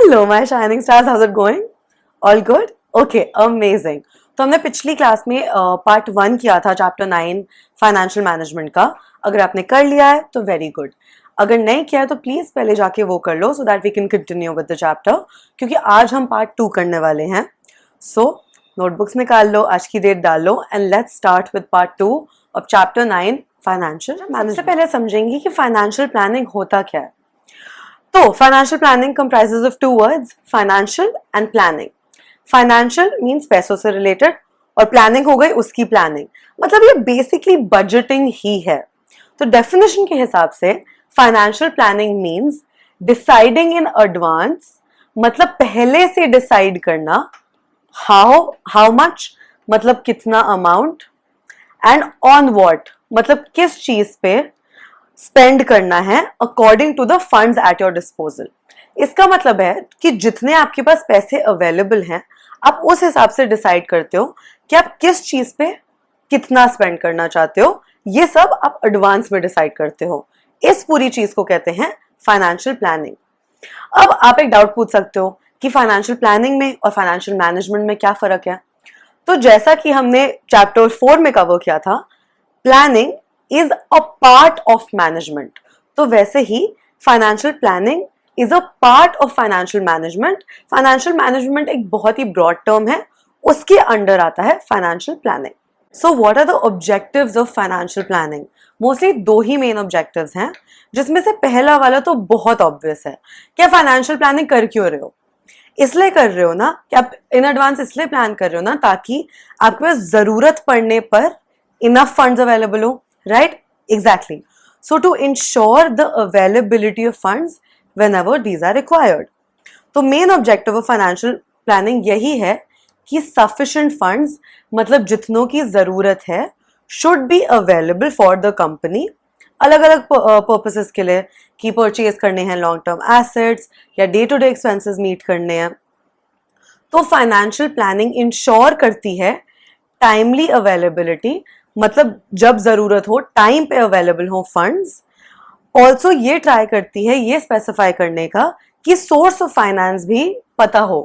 Hello, my shining stars. How's it going? All good? Okay, amazing. तो हमने पिछली class में पार्ट 1 किया था चैप्टर 9 फाइनेंशियल मैनेजमेंट का. अगर आपने कर लिया है तो वेरी गुड. अगर नहीं किया है तो प्लीज पहले जाके वो कर लो so that we can continue with the chapter, क्योंकि आज हम पार्ट 2 करने वाले हैं. सो नोटबुक्स निकाल लो, आज की डेट डाल लो and let's start with part 2 of chapter 9 financial management. सबसे पहले समझेंगे कि फाइनेंशियल प्लानिंग होता क्या है. तो financial planning comprises of two words, financial and planning. Financial means पैसों से रिलेटेड और प्लानिंग हो गई उसकी प्लानिंग. मतलब ये बेसिकली बजटिंग ही है. तो डेफिनेशन के हिसाब से financial planning means deciding in advance, मतलब पहले से डिसाइड करना. हाउ मच मतलब कितना अमाउंट, एंड ऑन व्हाट मतलब किस चीज पे स्पेंड करना है according to the funds at your disposal. इसका मतलब है कि जितने आपके पास पैसे अवेलेबल हैं आप उस हिसाब से डिसाइड करते हो कि आप किस चीज पे कितना स्पेंड करना चाहते हो. ये सब आप एडवांस में डिसाइड करते हो. इस पूरी चीज को कहते हैं फाइनेंशियल प्लानिंग. अब आप एक डाउट पूछ सकते हो कि फाइनेंशियल प्लानिंग में और फाइनेंशियल मैनेजमेंट में क्या फर्क है. तो जैसा कि हमने चैप्टर 4 में कवर किया था, planning is a part of management. तो वैसे ही financial planning is a part of financial management. Financial management एक बहुत ही broad term है, उसके अंडर आता है financial planning. So what are the objectives of financial planning? Mostly दो ही main objectives हैं, जिसमें से पहला वाला तो बहुत obvious है कि आप financial planning कर क्यों रहे हो. इसलिए कर रहे हो ना कि आप इन एडवांस इसलिए प्लान कर रहे हो ना ताकि आपके पास जरूरत पड़ने पर इनफ फंड्स अवेलेबल हो. Right? Exactly. So to ensure the availability of funds whenever these are required. तो main objective of financial planning यही है कि sufficient funds मतलब जितनों की जरूरत है should be available for the company. अलग अलग purposes के लिए कि purchase करने हैं long term assets या day to day expenses meet करने हैं. तो financial planning ensure करती है timely availability, मतलब जब जरूरत हो टाइम पे अवेलेबल हो फंड्स. ऑल्सो ये ट्राई करती है ये स्पेसिफाई करने का कि सोर्स ऑफ फाइनेंस भी पता हो,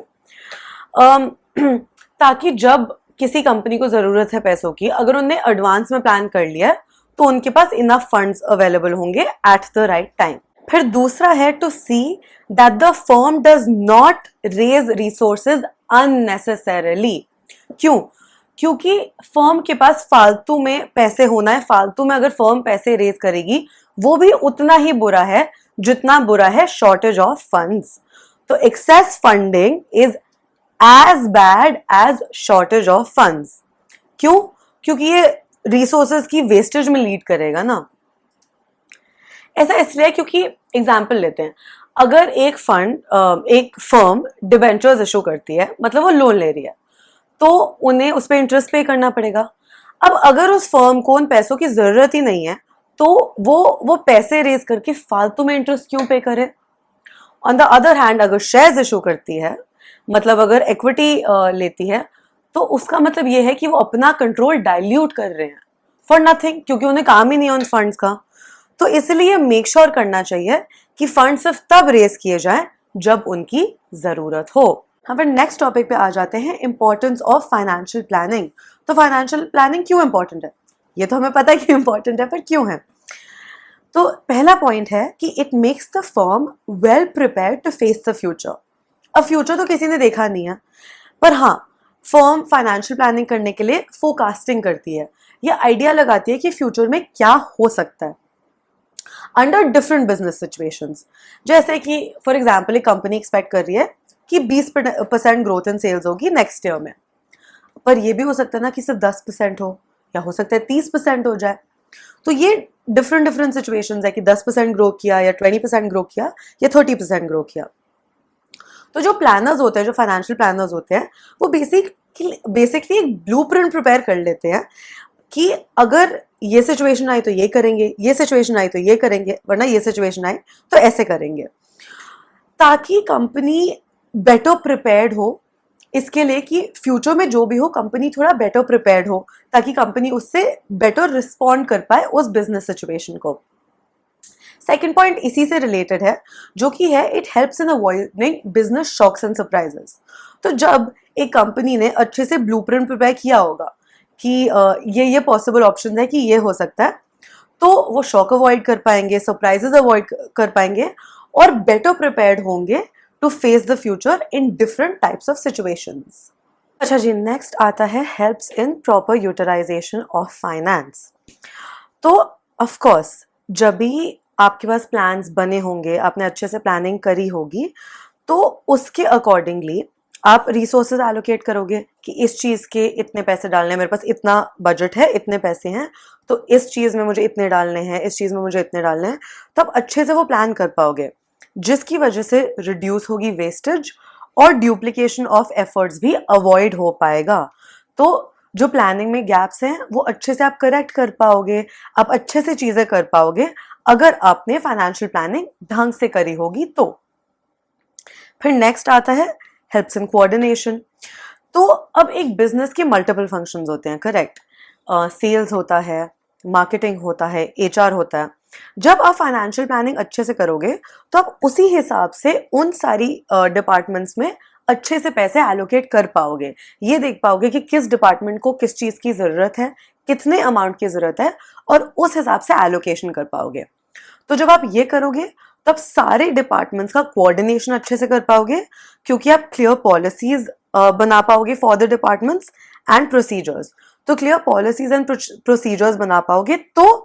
ताकि जब किसी कंपनी को जरूरत है पैसों की, अगर उन्होंने एडवांस में प्लान कर लिया तो उनके पास इनफ फंड्स अवेलेबल होंगे एट द राइट टाइम. फिर दूसरा है to see that the firm does not raise resources unnecessarily. क्यों? क्योंकि फर्म के पास फालतू में पैसे होना है. फालतू में अगर फर्म पैसे रेज करेगी वो भी उतना ही बुरा है जितना बुरा है शॉर्टेज ऑफ फंड्स. तो excess funding is as bad as shortage of funds. क्यों? क्योंकि ये रिसोर्सेज की वेस्टेज में लीड करेगा ना. ऐसा इसलिए क्योंकि एग्जाम्पल लेते हैं, अगर एक फर्म डिबेंचर्स इशू करती है, मतलब वो लोन ले रही है, तो उन्हें उस पर इंटरेस्ट पे करना पड़ेगा. अब अगर उस फर्म को उन पैसों की जरूरत ही नहीं है तो वो पैसे रेज करके फालतू में इंटरेस्ट क्यों पे करे. ऑन द अदर हैंड अगर शेयर्स इशू करती है, मतलब अगर इक्विटी लेती है, तो उसका मतलब ये है कि वो अपना कंट्रोल डाइल्यूट कर रहे हैं फॉर नथिंग, क्योंकि उन्हें काम ही नहीं है उन फंड्स का. तो इसलिए मेक श्योर करना चाहिए कि फंड सिर्फ तब रेज किए जाए जब उनकी जरूरत हो. हम फिर नेक्स्ट टॉपिक पे आ जाते हैं, इंपॉर्टेंस ऑफ फाइनेंशियल प्लानिंग. तो फाइनेंशियल प्लानिंग क्यों इंपॉर्टेंट है, ये तो हमें पता है कि इंपॉर्टेंट है, पर क्यों है. तो पहला पॉइंट है कि it makes the firm well prepared to face the future. अब फ्यूचर तो किसी ने देखा नहीं है, पर हाँ फर्म फाइनेंशियल प्लानिंग करने के लिए फोरकास्टिंग करती है. ये आइडिया लगाती है कि फ्यूचर में क्या हो सकता है अंडर डिफरेंट बिजनेस सिचुएशंस. जैसे कि फॉर एग्जाम्पल एक कंपनी एक्सपेक्ट कर रही है कि 20% ग्रोथ इन सेल्स होगी नेक्स्ट ईयर में, पर ये भी हो सकता है ना कि सिर्फ 10% हो, या हो सकता है 30% हो जाए. तो ये डिफरेंट सिचुएशंस है कि 10% ग्रो किया या 20% ग्रो किया या 30% ग्रो किया. तो जो प्लानर्स होते हैं, जो फाइनेंशियल प्लानर्स होते हैं, वो बेसिकली एक ब्लूप्रिंट प्रिपेयर कर लेते हैं कि अगर ये सिचुएशन आई तो ये करेंगे, ये सिचुएशन आई तो ये करेंगे, वरना ये सिचुएशन आई तो ऐसे करेंगे, ताकि कंपनी बेटर प्रिपेयर्ड हो इसके लिए कि फ्यूचर में जो भी हो कंपनी थोड़ा बेटर प्रिपेयर्ड हो, ताकि कंपनी उससे बेटर रिस्पॉन्ड कर पाए उस बिजनेस सिचुएशन को. सेकेंड पॉइंट इसी से रिलेटेड है, जो कि है it helps in avoiding business shocks and surprises. तो जब एक कंपनी ने अच्छे से ब्लूप्रिंट प्रिपेयर किया होगा कि ये पॉसिबल ऑप्शन है कि ये हो सकता है, तो वो शॉक अवॉइड कर पाएंगे, सरप्राइजेस अवॉइड कर पाएंगे और बेटर प्रिपेयर्ड होंगे to face the future in different types of situations. अच्छा जी, नेक्स्ट आता है helps in proper utilisation of finance. तो ऑफ कोर्स जब भी आपके पास प्लान्स बने होंगे, आपने अच्छे से प्लानिंग करी होगी, तो उसके अकॉर्डिंगली आप रिसोर्सेज एलोकेट करोगे कि इस चीज़ के इतने पैसे डालने हैं, मेरे पास इतना बजट है, इतने पैसे हैं, तो इस चीज़ में मुझे इतने डालने हैं, इस चीज़ में मुझे इतने डालने हैं। तो आप अच्छे से वो प्लान कर पाओगे, जिसकी वजह से रिड्यूस होगी वेस्टेज और ड्यूप्लीकेशन ऑफ एफर्ट्स भी अवॉइड हो पाएगा। तो जो प्लानिंग में गैप्स हैं वो अच्छे से आप करेक्ट कर पाओगे, आप अच्छे से चीज़ें कर पाओगे अगर आपने फाइनेंशियल प्लानिंग ढंग से करी होगी तो। फिर नेक्स्ट आता है हेल्प्स इन कोऑर्डिनेशन। तो अब एक बिजनेस के मल्टीपल फंक्शंस होते हैं, करेक्ट? सेल्स होता है, मार्केटिंग होता है, एचआर होता है। जब आप फाइनेंशियल प्लानिंग अच्छे से करोगे तो आप उसी हिसाब से उन सारी डिपार्टमेंट्स में अच्छे से पैसे एलोकेट कर पाओगे। ये देख पाओगे कि किस डिपार्टमेंट को किस चीज़ की ज़रूरत है, कितने अमाउंट की ज़रूरत है, और उस हिसाब से एलोकेशन कर पाओगे। तो जब आप ये करोगे तब सारे डिपार्टमेंट्स का कोऑर्डिनेशन अच्छे से कर पाओगे, क्योंकि आप क्लियर पॉलिसीज बना पाओगे for the departments and procedures. तो क्लियर पॉलिसीज एंड प्रोसीजर्स बना पाओगे तो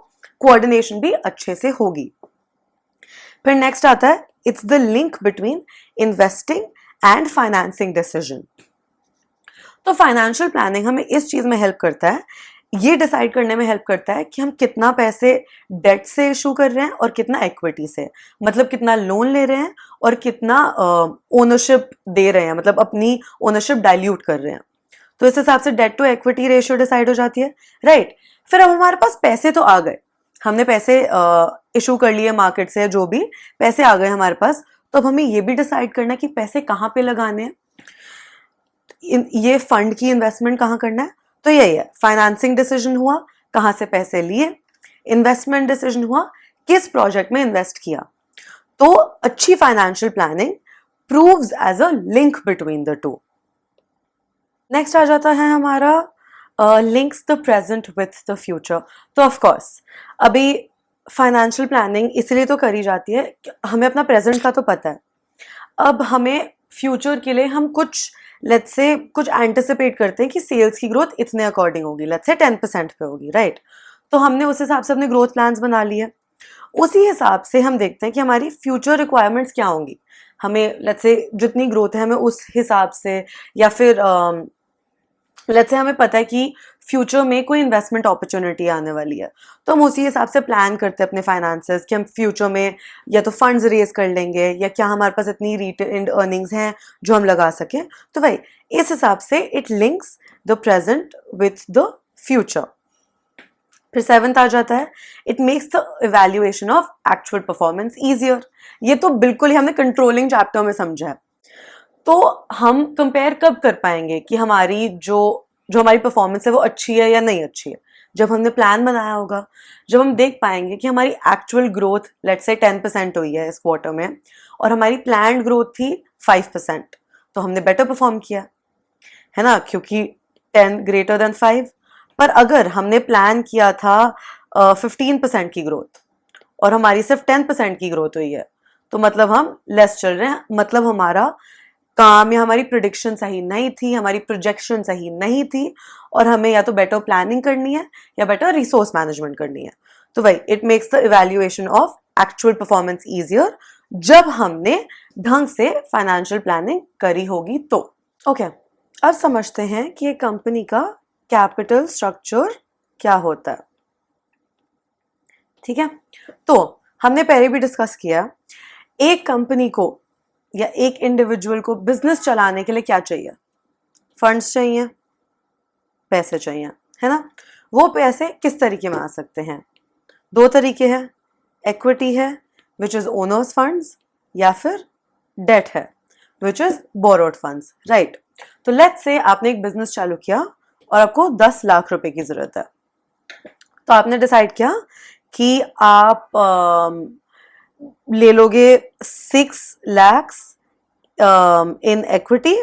कोऑर्डिनेशन भी अच्छे से होगी। फिर नेक्स्ट आता है it's the link between investing and financing decision. तो फाइनेंशियल प्लानिंग हमें इस चीज में हेल्प करता है, ये डिसाइड करने में हेल्प करता है कि हम कितना पैसे डेट से इशू कर रहे हैं और कितना इक्विटी से, मतलब कितना लोन ले रहे हैं और कितना ओनरशिप दे रहे हैं, मतलब अपनी ओनरशिप डाइल्यूट कर रहे हैं। तो इस हिसाब से debt to equity ratio decide हो जाती है, राइट? फिर अब हमारे पास पैसे तो आ गए, हमने पैसे इशू कर लिए मार्केट से, जो भी पैसे आ गए हमारे पास, तो अब हमें ये भी डिसाइड करना है कि पैसे कहाँ पे लगाने हैं, ये फंड की इन्वेस्टमेंट कहाँ करना है। तो यही है, फाइनेंसिंग डिसीजन हुआ कहाँ से पैसे लिए, इन्वेस्टमेंट डिसीजन हुआ किस प्रोजेक्ट में इन्वेस्ट किया। तो अच्छी financial planning proves as a link between the two. Next आ जाता है हमारा links the present with the future. तो ऑफ कोर्स अभी फाइनेंशियल प्लानिंग इसलिए तो करी जाती है कि हमें अपना प्रेजेंट का तो पता है, अब हमें फ्यूचर के लिए हम कुछ लेट्स से कुछ एंटिसिपेट करते हैं कि सेल्स की ग्रोथ इतने अकॉर्डिंग होगी, लेट्स से 10% पे होगी, राइट? तो हमने उस हिसाब से अपने ग्रोथ प्लान्स बना लिए। उसी हिसाब से हम देखते हैं कि हमारी फ्यूचर रिक्वायरमेंट्स क्या होंगी, हमें लेट्स से जितनी ग्रोथ है हमें उस हिसाब से, या फिर लेट्स से हमें पता है कि फ्यूचर में कोई इन्वेस्टमेंट अपॉर्चुनिटी आने वाली है, तो हम उसी हिसाब से प्लान करते हैं अपने फाइनेंसेस कि हम फ्यूचर में या तो फंड्स रेज कर लेंगे या क्या हमारे पास इतनी रिटेन्ड अर्निंग्स हैं जो हम लगा सकें। तो भाई इस हिसाब से it links the present with the future. फिर 7th आ जाता है it makes the evaluation of actual performance easier. ये तो बिल्कुल ही हमने कंट्रोलिंग चैप्टर में समझा है। तो हम कंपेयर कब कर पाएंगे कि हमारी जो हमारी परफॉर्मेंस है वो अच्छी है या नहीं अच्छी है? जब हमने प्लान बनाया होगा, जब हम देख पाएंगे कि हमारी एक्चुअल ग्रोथ लेट्स से 10% हुई है इस क्वार्टर में और हमारी प्लान्ड ग्रोथ थी 5%, तो हमने बेटर परफॉर्म किया है ना, क्योंकि 10 ग्रेटर देन 5। पर अगर हमने प्लान किया था 15% की ग्रोथ और हमारी सिर्फ 10% की ग्रोथ हुई है, तो मतलब हम लेस चल रहे हैं, मतलब हमारा काम या हमारी प्रिडिक्शन सही नहीं थी, हमारी प्रोजेक्शन सही नहीं थी, और हमें या तो बेटर प्लानिंग करनी है या बेटर रिसोर्स मैनेजमेंट करनी है। तो भाई it makes the evaluation of actual performance easier जब हमने ढंग से फाइनेंशियल प्लानिंग करी होगी तो। ओके, अब समझते हैं कि एक कंपनी का कैपिटल स्ट्रक्चर क्या होता है। ठीक है, तो हमने पहले भी डिस्कस किया, एक कंपनी को या एक इंडिविजुअल को बिजनेस चलाने के लिए क्या चाहिए? फंड्स चाहिए, पैसे चाहिए, है ना? वो पैसे किस तरीके में आ सकते हैं? 2 तरीके हैं, इक्विटी है विच इज ओनर्स फंड्स, या फिर डेट है which is borrowed funds, right? तो लेट्स से आपने एक बिजनेस चालू किया और आपको 10 लाख रुपए की जरूरत है। तो आपने डिसाइड किया कि आप ले लोगे 6 lakhs in equity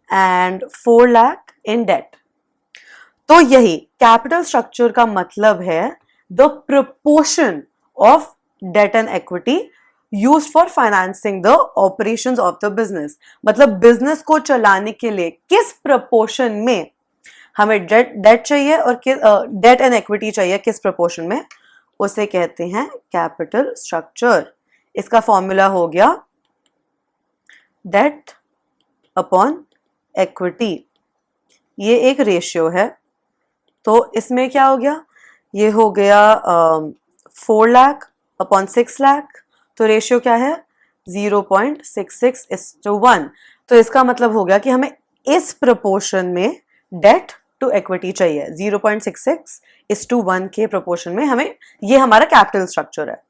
and 4 lakh in debt. तो यही कैपिटल स्ट्रक्चर का मतलब है the proportion of debt and equity used for financing the operations of the business. मतलब बिजनेस को चलाने के लिए किस प्रपोर्शन में हमें डेट चाहिए और डेट एंड इक्विटी चाहिए, किस प्रपोर्शन में, उसे कहते हैं कैपिटल स्ट्रक्चर। इसका फॉर्मूला हो गया डेट अपॉन इक्विटी। ये एक रेशियो है, तो इसमें क्या हो गया, ये हो गया 4 लाख अपॉन 6 लाख, तो रेशियो क्या है 0.66:1। तो इसका मतलब हो गया कि हमें इस प्रपोर्शन में डेट टू इक्विटी चाहिए, 0.66:1 के प्रपोर्शन में हमें, ये हमारा कैपिटल स्ट्रक्चर है।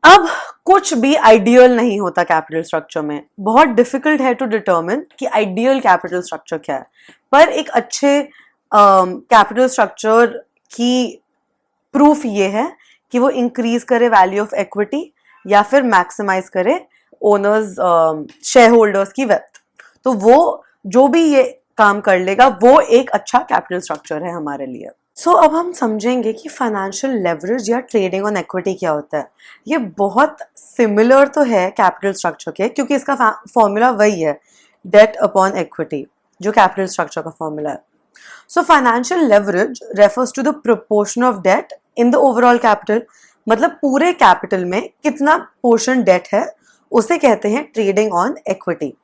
अब कुछ भी आइडियल नहीं होता कैपिटल स्ट्रक्चर में, बहुत डिफिकल्ट है टू डिटरमिन कि आइडियल कैपिटल स्ट्रक्चर क्या है, पर एक अच्छे कैपिटल स्ट्रक्चर की प्रूफ ये है कि वो इंक्रीज करे वैल्यू ऑफ इक्विटी या फिर मैक्सिमाइज करे ओनर्स शेयर होल्डर्स की वेल्थ। तो वो जो भी ये काम कर लेगा वो एक अच्छा कैपिटल स्ट्रक्चर है हमारे लिए। अब हम समझेंगे कि फाइनेंशियल लेवरेज या ट्रेडिंग ऑन इक्विटी क्या होता है। ये बहुत सिमिलर तो है कैपिटल स्ट्रक्चर के, क्योंकि इसका फॉर्मूला वही है, डेट अपॉन इक्विटी, जो कैपिटल स्ट्रक्चर का फॉर्मूला है। Financial leverage refers to the proportion of debt in the overall capital. मतलब पूरे कैपिटल में कितना पोर्शन डेट है उसे कहते हैं ट्रेडिंग ऑन इक्विटी।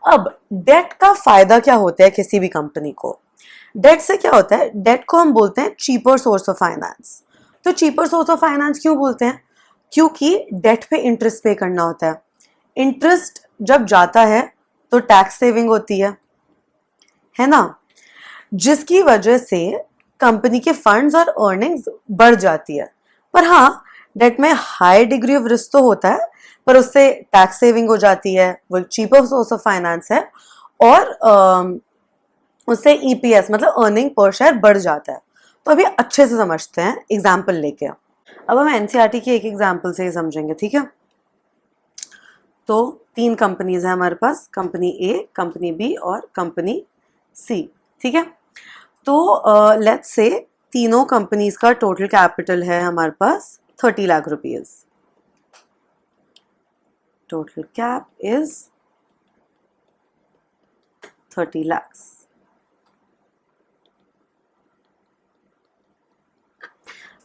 अब डेट का फायदा क्या होता है किसी भी कंपनी को? डेट से क्या होता है, डेट को हम बोलते हैं चीपर सोर्स ऑफ फाइनेंस। तो चीपर सोर्स ऑफ फाइनेंस क्यों बोलते हैं? क्योंकि डेट पे इंटरेस्ट पे करना होता है। इंटरेस्ट जब जाता है तो टैक्स सेविंग होती है ना, जिसकी वजह से कंपनी के फंड्स और अर्निंग्स बढ़ जाती है। पर हाँ, डेट में हाई डिग्री ऑफ रिस्क तो होता है, पर उससे टैक्स सेविंग हो जाती है, वो चीपर सोर्स ऑफ फाइनेंस है, और उससे ईपीएस मतलब अर्निंग पर शेयर बढ़ जाता है। तो अभी अच्छे से समझते हैं एग्जाम्पल लेके। अब हम एनसीईआरटी की एक एग्जाम्पल से ही समझेंगे, ठीक है। तो 3 कंपनीज है हमारे पास, कंपनी ए, कंपनी बी और कंपनी सी, ठीक है। तो लेट्स से तीनों कंपनीज का टोटल कैपिटल है हमारे पास 30 lakh rupees. Total cap is 30 lakhs।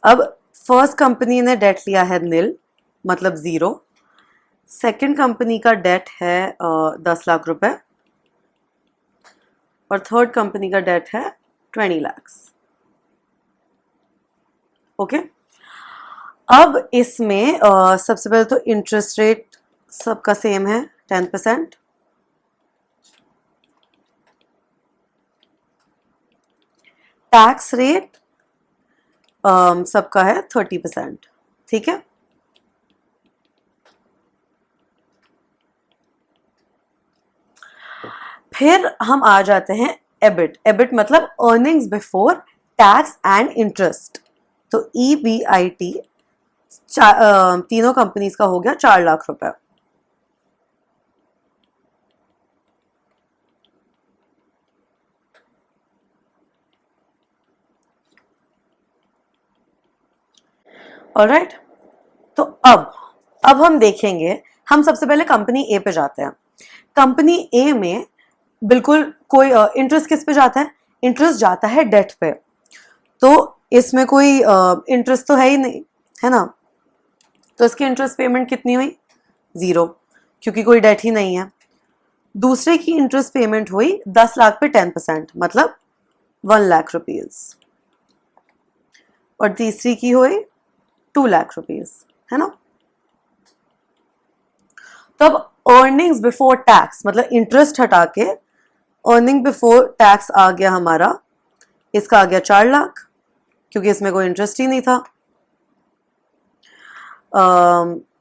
अब फर्स्ट कंपनी ने डेट लिया है नील, मतलब 0। सेकंड कंपनी का डेट है 10 लाख रुपए, और थर्ड कंपनी का डेट है 20 lakhs। ओके। अब इसमें सबसे पहले तो इंटरेस्ट रेट सबका सेम है 10%। टैक्स रेट सबका है 30%, ठीक है। फिर हम आ जाते हैं एबिट। एबिट मतलब earnings before tax and interest. तो EBIT तीनों कंपनीज का हो गया 4 लाख रुपए। ऑलराइट। तो अब हम देखेंगे, हम सबसे पहले कंपनी ए पे जाते हैं। कंपनी ए में बिल्कुल कोई इंटरेस्ट किस पे जाता है? इंटरेस्ट जाता है डेट पे। तो इसमें कोई इंटरेस्ट तो है ही नहीं, है ना। तो इसकी इंटरेस्ट पेमेंट कितनी हुई? 0, क्योंकि कोई डेट ही नहीं है। दूसरे की इंटरेस्ट पेमेंट हुई 10 लाख पे 10%, मतलब 1 लाख रुपीज। और तीसरी की हुई 2 लाख रुपीज, है ना। तो अब अर्निंग्स बिफोर टैक्स मतलब इंटरेस्ट हटा के अर्निंग बिफोर टैक्स आ गया हमारा, इसका आ गया 4 लाख, क्योंकि इसमें कोई इंटरेस्ट ही नहीं था।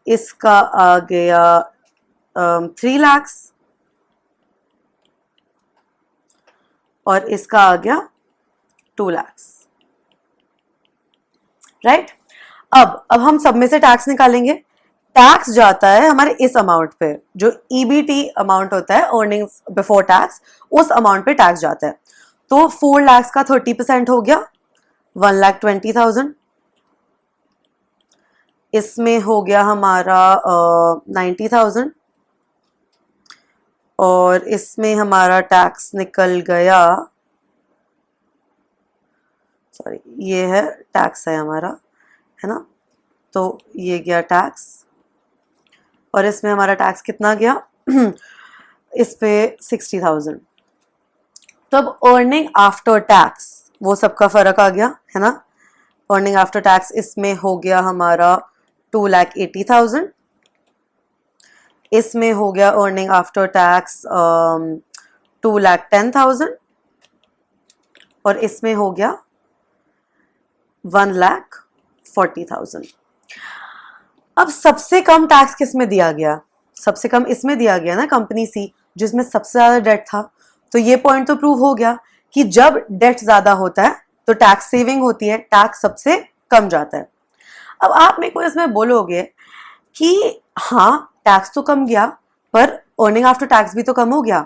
इसका आ गया 3 lakhs, और इसका आ गया 2 lakhs, राइट। अब हम सब में से टैक्स निकालेंगे। टैक्स जाता है हमारे इस अमाउंट पे, जो ईबीटी अमाउंट होता है, अर्निंग्स बिफोर टैक्स, उस अमाउंट पे टैक्स जाता है। तो 4 लाख का 30% हो गया 1,20,000। इसमें हो गया हमारा 90,000 और इसमें हमारा टैक्स निकल गया, सॉरी ये है टैक्स है हमारा, है ना, तो ये गया टैक्स और इसमें हमारा टैक्स कितना गया इस पे 60,000। तो अब अर्निंग आफ्टर टैक्स वो सबका फर्क आ गया, है ना। अर्निंग आफ्टर टैक्स इसमें हो गया हमारा 2,80,000, इसमें हो गया अर्निंग आफ्टर टैक्स 2,10,000 और इसमें हो गया 1,40,000। अब सबसे कम टैक्स किस में दिया गया? सबसे कम इसमें दिया गया ना, कंपनी सी, जिसमें सबसे ज्यादा डेट था। तो ये पॉइंट तो प्रूव हो गया कि जब डेट ज्यादा होता है तो टैक्स सेविंग होती है, टैक्स सबसे कम जाता है। अब आप मेरे को इसमें बोलोगे कि हाँ टैक्स तो कम गया पर अर्निंग आफ्टर टैक्स भी तो कम हो गया।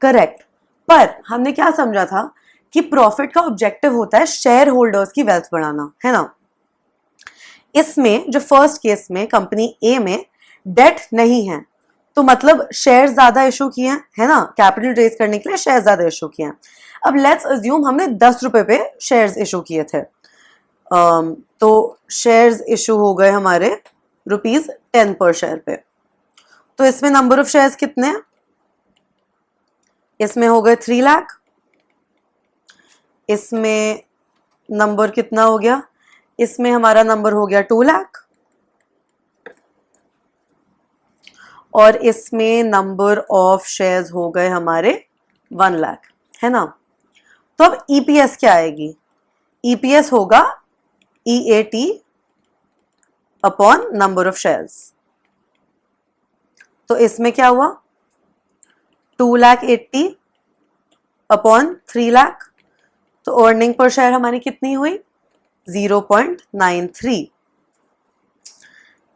करेक्ट, पर हमने क्या समझा था कि प्रॉफिट का ऑब्जेक्टिव होता है शेयर होल्डर्स की वेल्थ बढ़ाना, है ना। इसमें जो फर्स्ट केस में कंपनी ए में डेट नहीं है, तो मतलब शेयर ज्यादा इशू किए हैं, है ना, कैपिटल रेज करने के लिए शेयर ज्यादा इशू किए हैं। अब लेट्स अज्यूम हमने 10 रुपए पे शेयर्स इशू किए थे, तो शेयर्स इशू हो गए हमारे ₹10 पर शेयर पे। तो इसमें नंबर ऑफ शेयर्स कितने हैं? इसमें हो गए 3 लाख, इसमें नंबर कितना हो गया? इसमें हमारा नंबर हो गया 2 लाख और इसमें नंबर ऑफ शेयर्स हो गए हमारे 1 लाख, है ना। तो अब ईपीएस क्या आएगी? ईपीएस होगा EAT upon number of shares. तो इसमें क्या हुआ? 2,80,000 अपॉन 3 लाख, तो अर्निंग पर शेयर हमारी कितनी हुई? 0.93।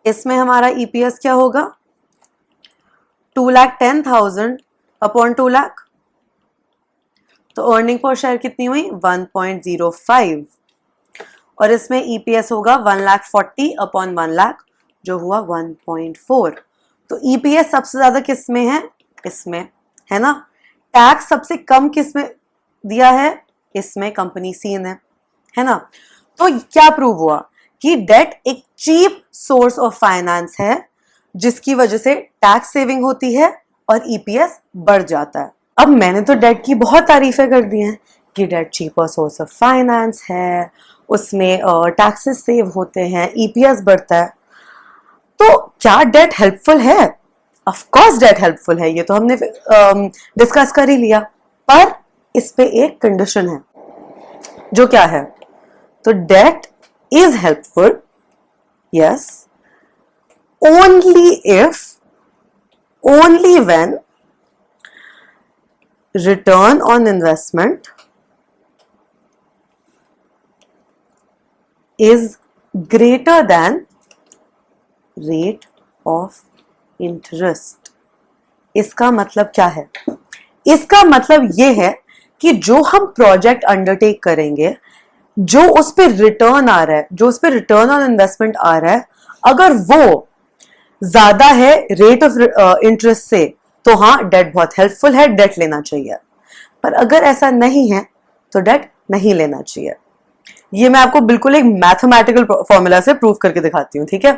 इसमें हमारा ईपीएस क्या होगा? 2,10,000 अपॉन 2 लाख, तो अर्निंग पर शेयर कितनी हुई? 1.05 और इसमें ईपीएस होगा 1,40,000 अपॉन 1 लाख, जो हुआ 1.4। तो ईपीएस सबसे ज्यादा किस में है? इसमें, है ना। टैक्स सबसे कम किस में दिया है? इसमें, कंपनी सी ने, है ना। तो क्या प्रूव हुआ कि डेट एक चीप सोर्स ऑफ फाइनेंस है, जिसकी वजह से टैक्स सेविंग होती है और ईपीएस बढ़ जाता है। अब मैंने तो डेट की बहुत तारीफें कर दी हैं कि debt cheaper source of finance है, उसमें टैक्सेस सेव होते हैं, ईपीएस बढ़ता है। तो क्या डेट हेल्पफुल है? ऑफ कोर्स डेट हेल्पफुल है, ये तो हमने डिस्कस कर ही लिया। पर इस पे एक कंडीशन है, जो क्या है? तो debt is helpful, yes, only when return on investment is greater than rate of interest। इसका मतलब क्या है? इसका मतलब यह है कि जो हम प्रोजेक्ट अंडरटेक करेंगे, जो उस पर रिटर्न आ रहा है, जो उस पर रिटर्न ऑन इन्वेस्टमेंट आ रहा है, अगर वो ज्यादा है रेट ऑफ इंटरेस्ट से, तो हाँ डेट बहुत हेल्पफुल है, डेट लेना चाहिए। पर अगर ऐसा नहीं है तो डेट नहीं लेना चाहिए। ये मैं आपको बिल्कुल एक मैथमेटिकल फॉर्मूला से प्रूव करके दिखाती हूँ, ठीक है।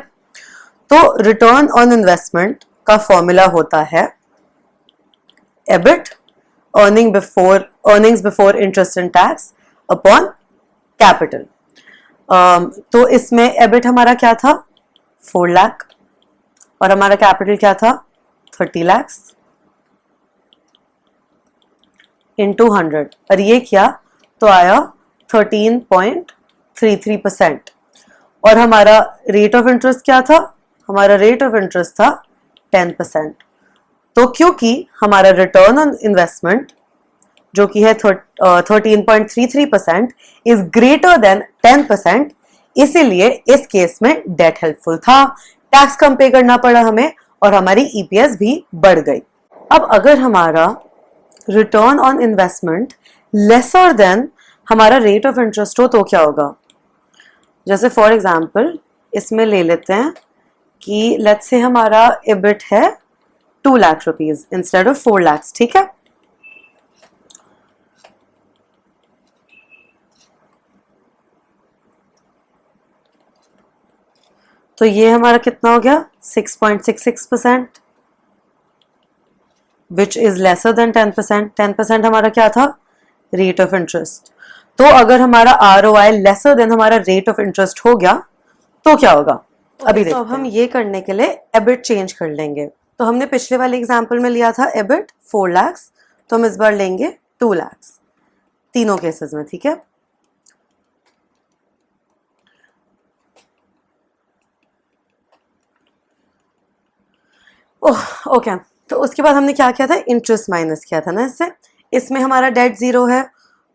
तो रिटर्न ऑन इन्वेस्टमेंट का फॉर्मूला होता है EBIT, earnings before interest and tax upon capital. तो इसमें EBIT हमारा क्या था? 4 लाख और हमारा कैपिटल क्या था? 30 लाख इंटू 100, और ये किया तो आया 13.33%। और हमारा रेट ऑफ इंटरेस्ट क्या था? हमारा रेट ऑफ इंटरेस्ट था 10%। तो क्योंकि हमारा रिटर्न ऑन इन्वेस्टमेंट जो कि है 13.33% इज ग्रेटर देन 10%, इसीलिए इस केस में डेट हेल्पफुल था, टैक्स कम पे करना पड़ा हमें और हमारी ईपीएस भी बढ़ गई। अब अगर हमारा return on investment lesser than हमारा रेट ऑफ इंटरेस्ट हो तो क्या होगा? जैसे फॉर एग्जाम्पल इसमें ले लेते हैं कि लेट्स से हमारा एबिट है 2 lakh rupees instead of 4 lakh, ठीक है। तो ये हमारा कितना हो गया? 6.66%, विच इज लेसर देन 10%। 10% हमारा क्या था? Rate of interest. तो अगर हमारा ROI लेसर देन हमारा रेट ऑफ इंटरेस्ट हो गया तो क्या होगा? अभी देखते हैं। तो हम ये करने के लिए एबिट चेंज कर लेंगे। तो हमने पिछले वाले एग्जाम्पल में लिया था एबिट 4 लाख, तो हम इस बार लेंगे 2 लाख, तीनों केसेस में, ठीक है। ओके, तो उसके बाद हमने क्या किया था? इंटरेस्ट माइनस किया था ना इससे। इसमें हमारा डेट 0 है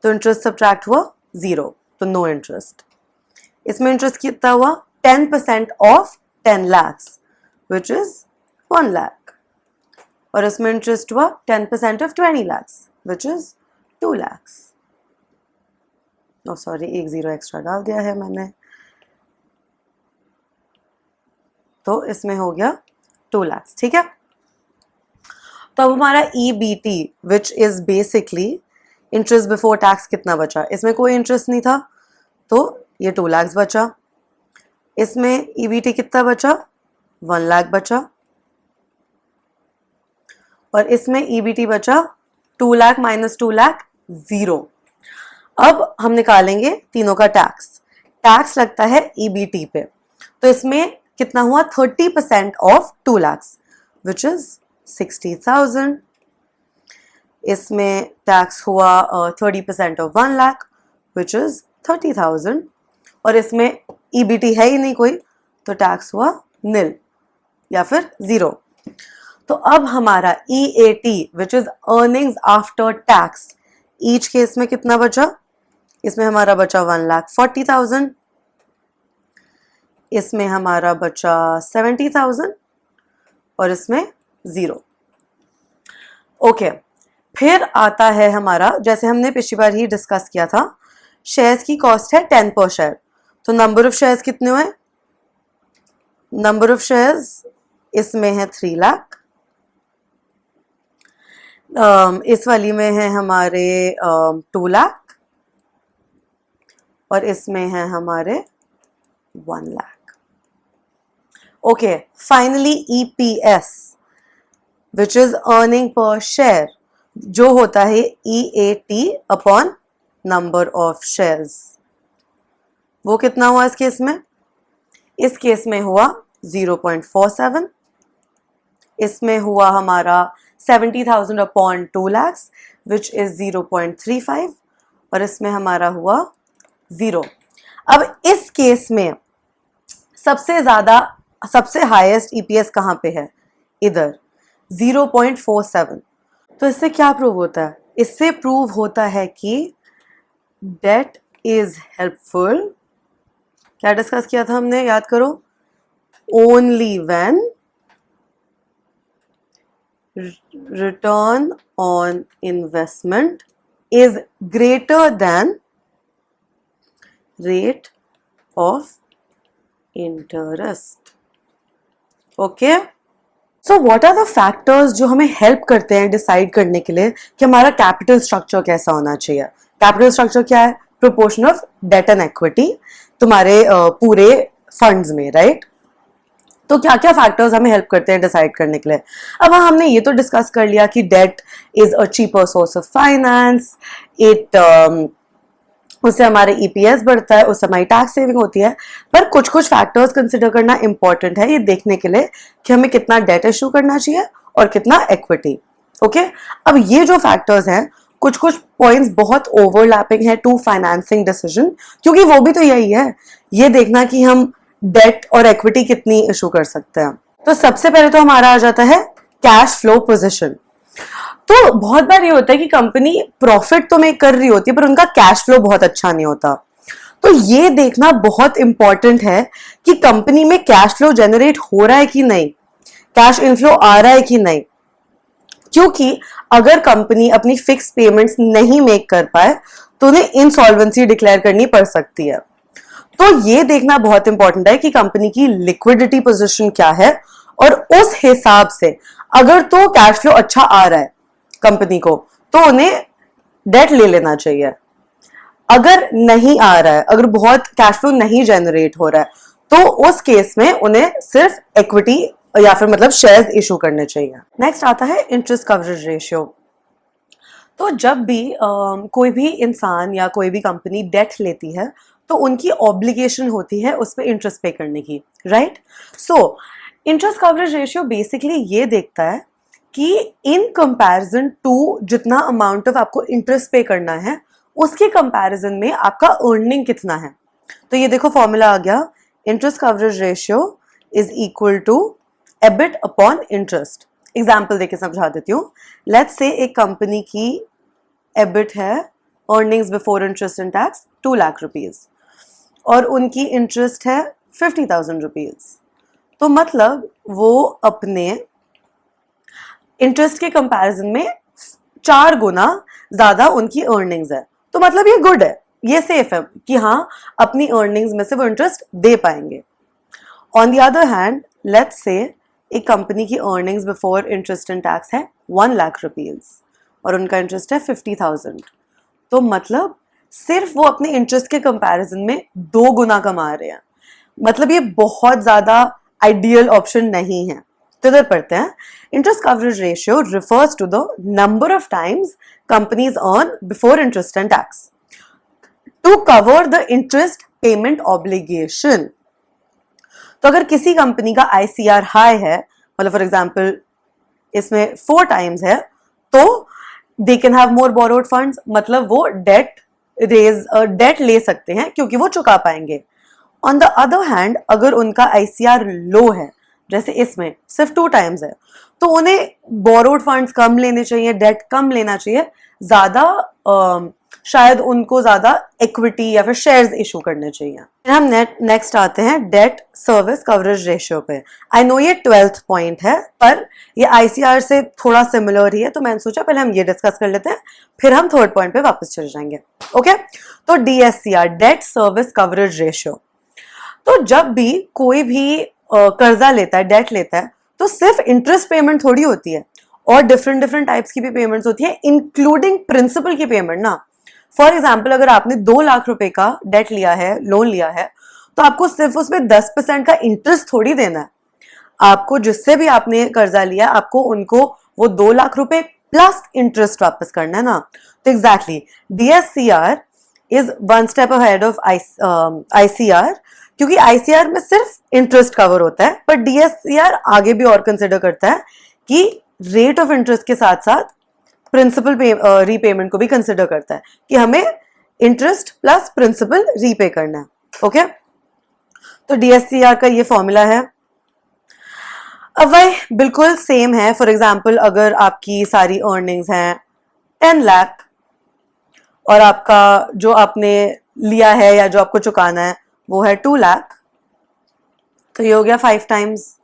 तो इंटरेस्ट सब्ट्रैक्ट हुआ 0, तो नो इंटरेस्ट। इसमें इंटरेस्ट कितना हुआ? 10% of 10 lakh which is 1 lakh, और इसमें इंटरेस्ट हुआ 10% of 20 lakh which is 2 lakh. Oh sorry, एक 0 एक्स्ट्रा डाल दिया है मैंने, तो इसमें हो गया 2 लाख, ठीक है। तो अब हमारा EBT which is basically interest before tax कितना बचा? इसमें कोई इंटरेस्ट नहीं था तो ये 2 लाख बचा। इसमें EBT कितना बचा? 1 लाख बचा, और इसमें EBT बचा 2 लाख माइनस 2 लाख 0। अब हम निकालेंगे तीनों का टैक्स। टैक्स लगता है EBT पे, तो इसमें कितना हुआ? 30% ऑफ 2 लाख विच इज 60,000। इसमें टैक्स हुआ 30% ऑफ 1 लाख विच इज 30,000, और इसमें EBT है ही नहीं कोई, तो टैक्स हुआ निल या फिर 0। तो अब हमारा EAT which is earnings after tax, each case में कितना बचा? इसमें हमारा बचा 1,40,000, इसमें हमारा बचा 70,000, और इसमें 0। ओके, फिर आता है हमारा, जैसे हमने पिछली बार ही डिस्कस किया था, शेयर्स की कॉस्ट है 10 पर शेयर, तो नंबर ऑफ शेयर्स कितने हुए? नंबर ऑफ शेयर्स इसमें है 3 लाख, इस वाली में है हमारे 2 लाख, और इसमें है हमारे 1 lakh. Okay, finally EPS which is earning per share, जो होता है EAT upon number of shares, वो कितना हुआ इस केस में? इस केस में हुआ 0.47, इसमें हुआ हमारा 70,000 अपॉन 2 लाख विच इज 0.35, और इसमें हमारा हुआ 0। अब इस केस में सबसे हाईएस्ट EPS कहाँ पे है? इधर 0.47। तो इससे क्या प्रूव होता है? इससे प्रूव होता है कि डेट इज हेल्पफुल। क्या डिस्कस किया था हमने, याद करो? Only when return on investment is greater than rate of interest. Okay, so what are the factors जो हमें हेल्प करते हैं डिसाइड करने के लिए कि हमारा कैपिटल स्ट्रक्चर कैसा होना चाहिए? कैपिटल स्ट्रक्चर क्या है? Proportion of debt and equity तुम्हारे पूरे फंड्स में, राइट? तो क्या क्या फैक्टर्स हमें हेल्प करते हैं डिसाइड करने के लिए? अब हमने ये तो डिस्कस कर लिया कि debt is a cheaper source of finance, उससे हमारे EPS बढ़ता है, उससे हमारी टैक्स सेविंग होती है, पर कुछ कुछ फैक्टर्स कंसिडर करना इंपॉर्टेंट है ये देखने के लिए कि हमें कितना डेट इशू करना चाहिए और कितना इक्विटी। ओके, अब ये जो फैक्टर्स हैं, कुछ कुछ पॉइंट्स बहुत ओवरलैपिंग है टू फाइनेंसिंग डिसीजन, क्योंकि वो भी तो यही है, ये देखना कि हम डेट और इक्विटी कितनी इशू कर सकते हैं। तो सबसे पहले तो हमारा आ जाता है कैश फ्लो पोजीशन। तो बहुत बार ये होता है कि कंपनी प्रॉफिट तो मेक कर रही होती है पर उनका कैश फ्लो बहुत अच्छा नहीं होता। तो ये देखना बहुत इंपॉर्टेंट है कि कंपनी में कैश फ्लो जनरेट हो रहा है कि नहीं, कैश इनफ्लो आ रहा है कि नहीं। क्योंकि अगर कंपनी अपनी फिक्स पेमेंट्स नहीं मेक कर पाए तो उन्हें इंसॉल्वेंसी डिक्लेयर करनी पड़ सकती है। तो ये देखना बहुत इंपॉर्टेंट है कि कंपनी की लिक्विडिटी पोजीशन क्या है, और उस हिसाब से अगर तो कैश फ्लो अच्छा आ रहा है कंपनी को तो उन्हें डेट ले लेना चाहिए। अगर नहीं आ रहा है, अगर बहुत कैश फ्लो नहीं जनरेट हो रहा है, तो उस केस में उन्हें सिर्फ इक्विटी या फिर मतलब शेयर्स इशू करने चाहिए। नेक्स्ट आता है इंटरेस्ट कवरेज रेशियो। तो जब भी कोई भी इंसान या कोई भी कंपनी डेट लेती है तो उनकी ऑब्लिगेशन होती है उस पर इंटरेस्ट पे करने की, right. So interest coverage ratio basically ये देखता है कि इन कंपैरिजन टू जितना अमाउंट ऑफ आपको इंटरेस्ट पे करना है उसके कंपैरिजन में आपका अर्निंग कितना है। तो ये देखो फॉर्मूला आ गया, interest coverage ratio is equal to EBIT upon interest. Example देके समझा देती हूँ। लेट्स से एक कंपनी की एबिट है, earnings before interest and tax 2 lakh rupees, और उनकी इंटरेस्ट है 50,000 रुपीज। तो मतलब वो अपने इंटरेस्ट के कंपैरिजन में 4 गुना ज्यादा उनकी अर्निंग्स है। तो मतलब ये गुड है, ये सेफ है कि हाँ अपनी अर्निंग्स में से वो इंटरेस्ट दे पाएंगे। On the other hand let's say एक कंपनी की earnings before interest and tax है 1 लाख रुपीज और उनका इंटरेस्ट है 50,000। तो मतलब सिर्फ वो अपने इंटरेस्ट के कंपैरिजन में 2 गुना कमा रहे हैं। मतलब ये बहुत ज्यादा आइडियल ऑप्शन नहीं है। तो इधर पढ़ते हैं, interest coverage ratio refers to the number of times companies earn before interest and tax to cover the interest payment obligation. तो अगर किसी कंपनी का ICR हाई है, मतलब फॉर एग्जांपल इसमें 4 टाइम्स है, तो they can have more borrowed funds, मतलब वो डेट ले सकते हैं क्योंकि वो चुका पाएंगे। ऑन द अदर हैंड अगर उनका ICR लो है, जैसे इसमें सिर्फ 2 टाइम्स है, तो उन्हें बोरोड फंड्स कम लेने चाहिए, डेट कम लेना चाहिए, ज्यादा शायद उनको ज्यादा इक्विटी या फिर शेयर्स इशू करने चाहिए। फिर हम नेक्स्ट आते हैं डेट सर्विस कवरेज रेशियो पे। आई नो ये 12th पॉइंट है, पर ये ICR से थोड़ा सिमिलर ही है, तो मैंने सोचा पहले हम ये डिस्कस कर लेते हैं, फिर हम 3rd पॉइंट पे वापस चले जाएंगे। ओके, तो DSCR debt service coverage ratio. तो जब भी कोई भी कर्जा लेता है, डेट लेता है, तो सिर्फ इंटरेस्ट पेमेंट थोड़ी होती है, और डिफरेंट टाइप्स की भी पेमेंट्स होती है, इंक्लूडिंग प्रिंसिपल की पेमेंट ना। फॉर एग्जाम्पल अगर आपने 2 लाख रुपए का डेट लिया है, लोन लिया है, तो आपको सिर्फ उसमें 10% का इंटरेस्ट थोड़ी देना है। आपको जिससे भी आपने कर्जा लिया, आपको उनको वो 2 लाख रुपए प्लस इंटरेस्ट वापस करना है ना। तो exactly DSCR is 1 step ahead of ICR, क्योंकि ICR में सिर्फ इंटरेस्ट कवर होता है, पर DSCR आगे भी और कंसिडर करता है कि रेट ऑफ इंटरेस्ट के साथ साथ प्रिंसिपल रीपेमेंट को भी कंसिडर करता है कि हमें इंटरेस्ट प्लस प्रिंसिपल रीपे करना है। ओके, तो DSCR का ये फॉर्मूला है। अब वही बिल्कुल सेम है। फॉर एग्जाम्पल अगर आपकी सारी अर्निंग्स हैं 10 लाख और आपका जो आपने लिया है या जो आपको चुकाना है वो है 2 लाख, तो ये हो गया 5 टाइम्स।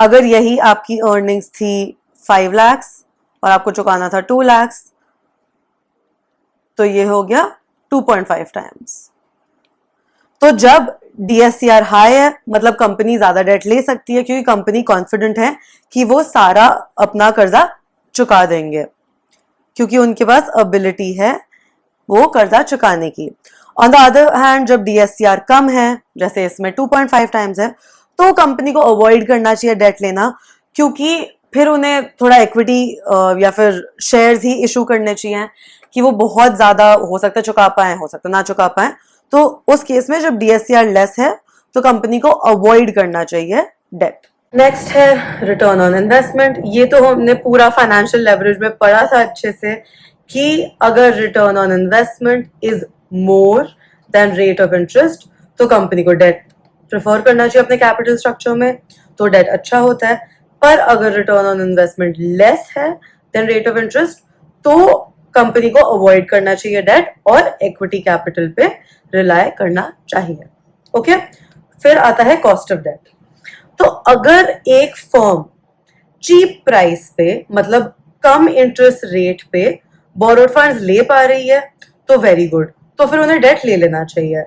अगर यही आपकी अर्निंग्स थी 5 लाख और आपको चुकाना था 2 लाख, तो ये हो गया 2.5 टाइम्स। तो जब DSCR हाई है, मतलब कंपनी ज्यादा डेट ले सकती है, क्योंकि कंपनी कॉन्फिडेंट है कि वो सारा अपना कर्जा चुका देंगे, क्योंकि उनके पास एबिलिटी है वो कर्जा चुकाने की। ऑन द अदर हैंड जब DSCR कम है, जैसे इसमें 2.5 टाइम्स है, तो कंपनी को अवॉइड करना चाहिए डेट लेना, क्योंकि फिर उन्हें थोड़ा इक्विटी या फिर शेयर्स ही इशू करने चाहिए कि वो बहुत ज्यादा हो सकता है चुका पाए, हो सकता है ना चुका पाए। तो उस केस में जब DSCR लेस है तो कंपनी को अवॉइड करना चाहिए डेट। नेक्स्ट है रिटर्न ऑन इन्वेस्टमेंट। ये तो हमने पूरा फाइनेंशियल लेवरेज में पढ़ा था अच्छे से कि अगर return on investment is more than rate of interest तो कंपनी को डेट प्रेफर करना चाहिए अपने कैपिटल स्ट्रक्चर में, तो डेट अच्छा होता है। पर अगर रिटर्न ऑन इन्वेस्टमेंट लेस है देन रेट ऑफ इंटरेस्ट तो कंपनी को अवॉइड करना चाहिए डेट और इक्विटी कैपिटल पे रिलाय करना चाहिए। ओके, फिर आता है कॉस्ट ऑफ डेट। तो अगर एक फर्म चीप प्राइस पे, मतलब कम इंटरेस्ट रेट पे बोरोड फंड्स ले पा रही है तो वेरी गुड, तो फिर उन्हें डेट ले लेना चाहिए,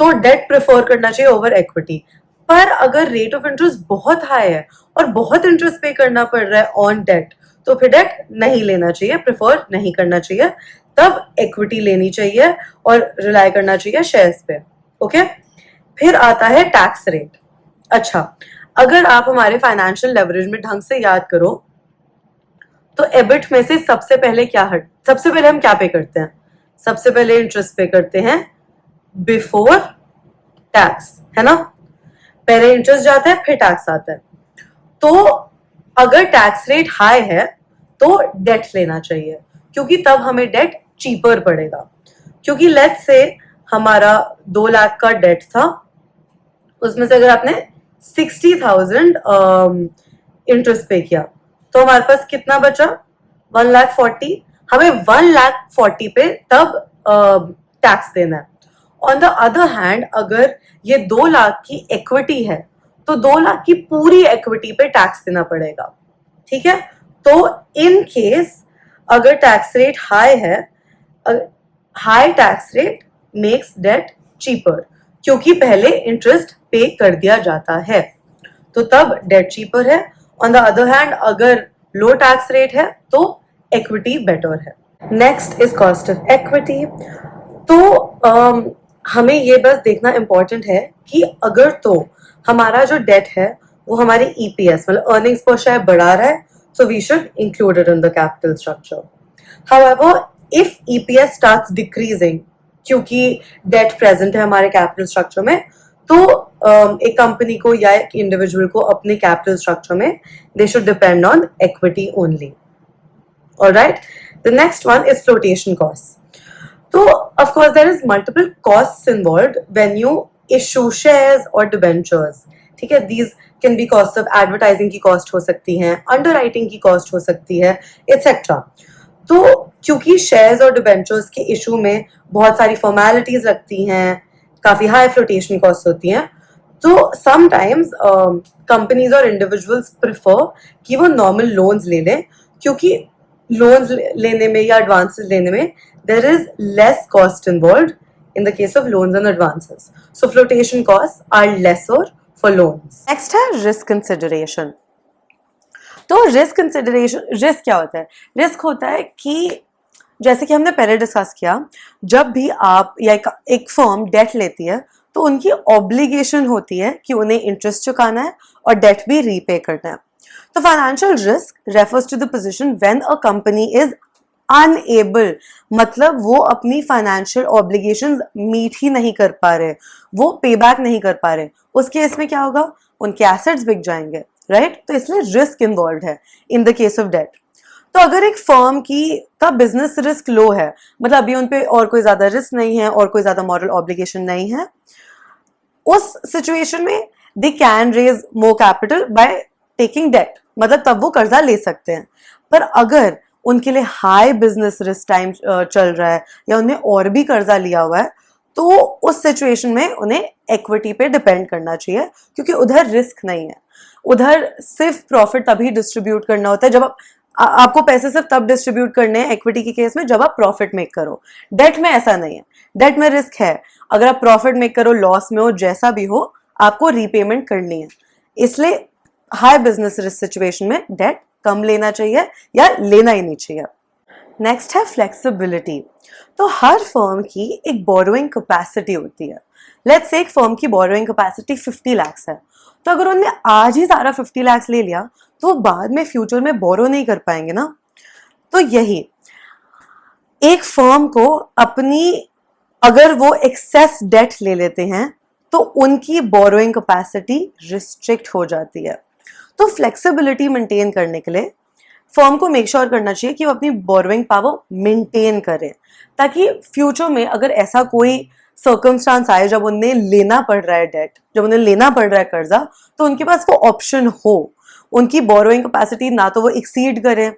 तो डेट प्रेफर करना चाहिए ओवर इक्विटी। पर अगर रेट ऑफ इंटरेस्ट बहुत हाई है और बहुत इंटरेस्ट पे करना पड़ रहा है ऑन डेट, तो फिर डेट नहीं लेना चाहिए, प्रेफर नहीं करना चाहिए, तब इक्विटी लेनी चाहिए और रिलाय करना चाहिए शेयर्स पे। ओके, फिर आता है टैक्स रेट। अच्छा, अगर आप हमारे फाइनेंशियल लेवरेज में ढंग से याद करो तो एबिट में से सबसे पहले हम क्या पे करते हैं? सबसे पहले इंटरेस्ट पे करते हैं बिफोर टैक्स, है ना? पहले इंटरेस्ट जाता है फिर टैक्स आता है। तो अगर टैक्स रेट हाई है तो डेट लेना चाहिए, क्योंकि तब हमें डेट चीपर पड़ेगा। क्योंकि लेट्स से हमारा 2 लाख का डेट था, उसमें से अगर आपने 60,000 इंटरेस्ट पे किया तो हमारे पास कितना बचा? 1,40,000। हमें 1,40,000 पे तब टैक्स देना है। ऑन द अदर हैंड, अगर ये 2 लाख की इक्विटी है तो 2 लाख की पूरी इक्विटी पे टैक्स देना पड़ेगा। ठीक है, तो इन केस अगर टैक्स रेट हाई है, high tax rate makes debt cheaper, क्योंकि पहले इंटरेस्ट पे कर दिया जाता है, तो तब डेट चीपर है। ऑन द अदर हैंड, अगर लो टैक्स रेट है तो इक्विटी बेटर है। Next is cost of equity. तो हमें ये बस देखना इंपॉर्टेंट है कि अगर तो हमारा जो डेट है वो हमारी ईपीएस मतलब अर्निंग्स पर शेयर बढ़ा रहा है, so we should include it in the capital structure. However, if EPS starts decreasing, क्योंकि डेट प्रेजेंट है हमारे कैपिटल स्ट्रक्चर में, तो एक कंपनी को या एक इंडिविजुअल को अपने कैपिटल स्ट्रक्चर में they should depend on equity only. Alright, the next one is flotation cost. तो of course there is multiple costs involved when you issue shares और डिबेंचर्स। ठीक है, these can be cost of advertising की cost हो सकती है, underwriting की cost हो सकती है, एटसेट्रा। तो क्योंकि शेयर्स और डिबेंचर्स के इशू में बहुत सारी फॉर्मेलिटीज लगती हैं, काफी हाई फ्लोटेशन कॉस्ट होती हैं, तो समटाइम्स कंपनीज और इंडिविजुअल्स प्रिफर कि वो नॉर्मल लोन्स ले लें, क्योंकि लोन्स लेने में या एडवांसेस लेने में there is less cost involved in the case of loans and advances. So flotation costs are lesser for loans. Next है risk consideration. तो risk consideration, risk क्या होता है? risk होता है कि जैसे कि हमने पहले डिस्कस किया, जब भी आप या एक फर्म डेट लेती है तो उनकी ऑब्लिगेशन होती है कि उन्हें इंटरेस्ट चुकाना है और डेट भी रीपे करना है। तो financial risk refers to the position when a company is unable, मतलब वो अपनी फाइनेंशियल ऑब्लिगेशंस मीट ही नहीं कर पा रहे, वो पे बैक नहीं कर पा रहे। उस केस में क्या होगा? उनके एसेट्स बिक जाएंगे, राइट? तो इसलिए रिस्क इन्वॉल्व है in the case of debt. तो अगर एक फर्म का बिजनेस रिस्क लो है, मतलब अभी उन पे और कोई ज्यादा रिस्क नहीं है और कोई ज्यादा मॉरल ऑब्लिगेशन नहीं है, उस सिचुएशन में they can raise more capital by taking debt, मतलब तब वो कर्जा ले सकते हैं। पर अगर उनके लिए हाई बिजनेस रिस्क टाइम चल रहा है या उन्हें और भी कर्जा लिया हुआ है, तो उस सिचुएशन में उन्हें इक्विटी पे डिपेंड करना चाहिए, क्योंकि उधर रिस्क नहीं है। उधर सिर्फ प्रॉफिट तभी डिस्ट्रीब्यूट करना होता है जब आपको पैसे सिर्फ तब डिस्ट्रीब्यूट करने हैं इक्विटी के केस में जब आप प्रॉफिट मेक करो। डेट में ऐसा नहीं है, डेट में रिस्क है, अगर आप प्रॉफिट मेक करो, लॉस में हो, जैसा भी हो, आपको रीपेमेंट करनी है। इसलिए हाई बिजनेस रिस्क सिचुएशन में डेट कम लेना चाहिए या लेना ही नहीं चाहिए। नेक्स्ट है फ्लेक्सिबिलिटी। तो हर फर्म की एक बोरोइंग कैपेसिटी होती है। लेट्स से एक फर्म की बोरोइंग कैपेसिटी 50 लाख है, तो अगर उन्होंने आज ही सारा 50 लाख ले लिया तो बाद में फ्यूचर में बोरो नहीं कर पाएंगे ना। तो यही एक फर्म को अपनी, अगर वो एक्सेस डेट ले लेते हैं तो उनकी बोरोइंग कैपेसिटी रिस्ट्रिक्ट हो जाती है। तो फ्लेक्सिबिलिटी मेंटेन करने के लिए फर्म को मेक श्योर करना चाहिए कि वो अपनी बोरोइंग पावर मेंटेन करें, ताकि फ्यूचर में अगर ऐसा कोई सर्कमस्टांस आए जब उन्हें लेना पड़ रहा है डेट, जब उन्हें लेना पड़ रहा है कर्जा, तो उनके पास वो ऑप्शन हो, उनकी बोरोइंग कैपेसिटी ना तो वो एक्सीड करें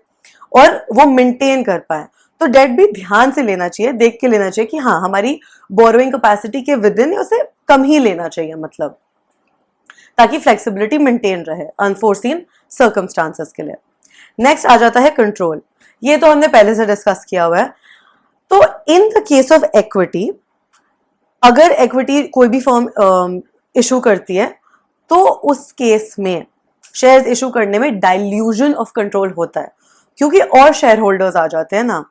और वो मेंटेन कर पाए। तो डेट भी ध्यान से लेना चाहिए, देख के लेना चाहिए कि हाँ हमारी बोरोइंग कैपेसिटी के विद इन उसे कम ही लेना चाहिए, मतलब ताकि फ्लेक्सिबिलिटी मेंटेन रहे अनफोर्सीन सर्कमस्टांसेस के लिए। नेक्स्ट आ जाता है कंट्रोल। ये तो हमने पहले से डिस्कस किया हुआ है। तो इन द केस ऑफ इक्विटी, अगर इक्विटी कोई भी फर्म इशू करती है तो उस केस में शेयर्स इशू करने में डाइल्यूजन ऑफ कंट्रोल होता है, क्योंकि और शेयर होल्डर्स आ जाते हैं ना।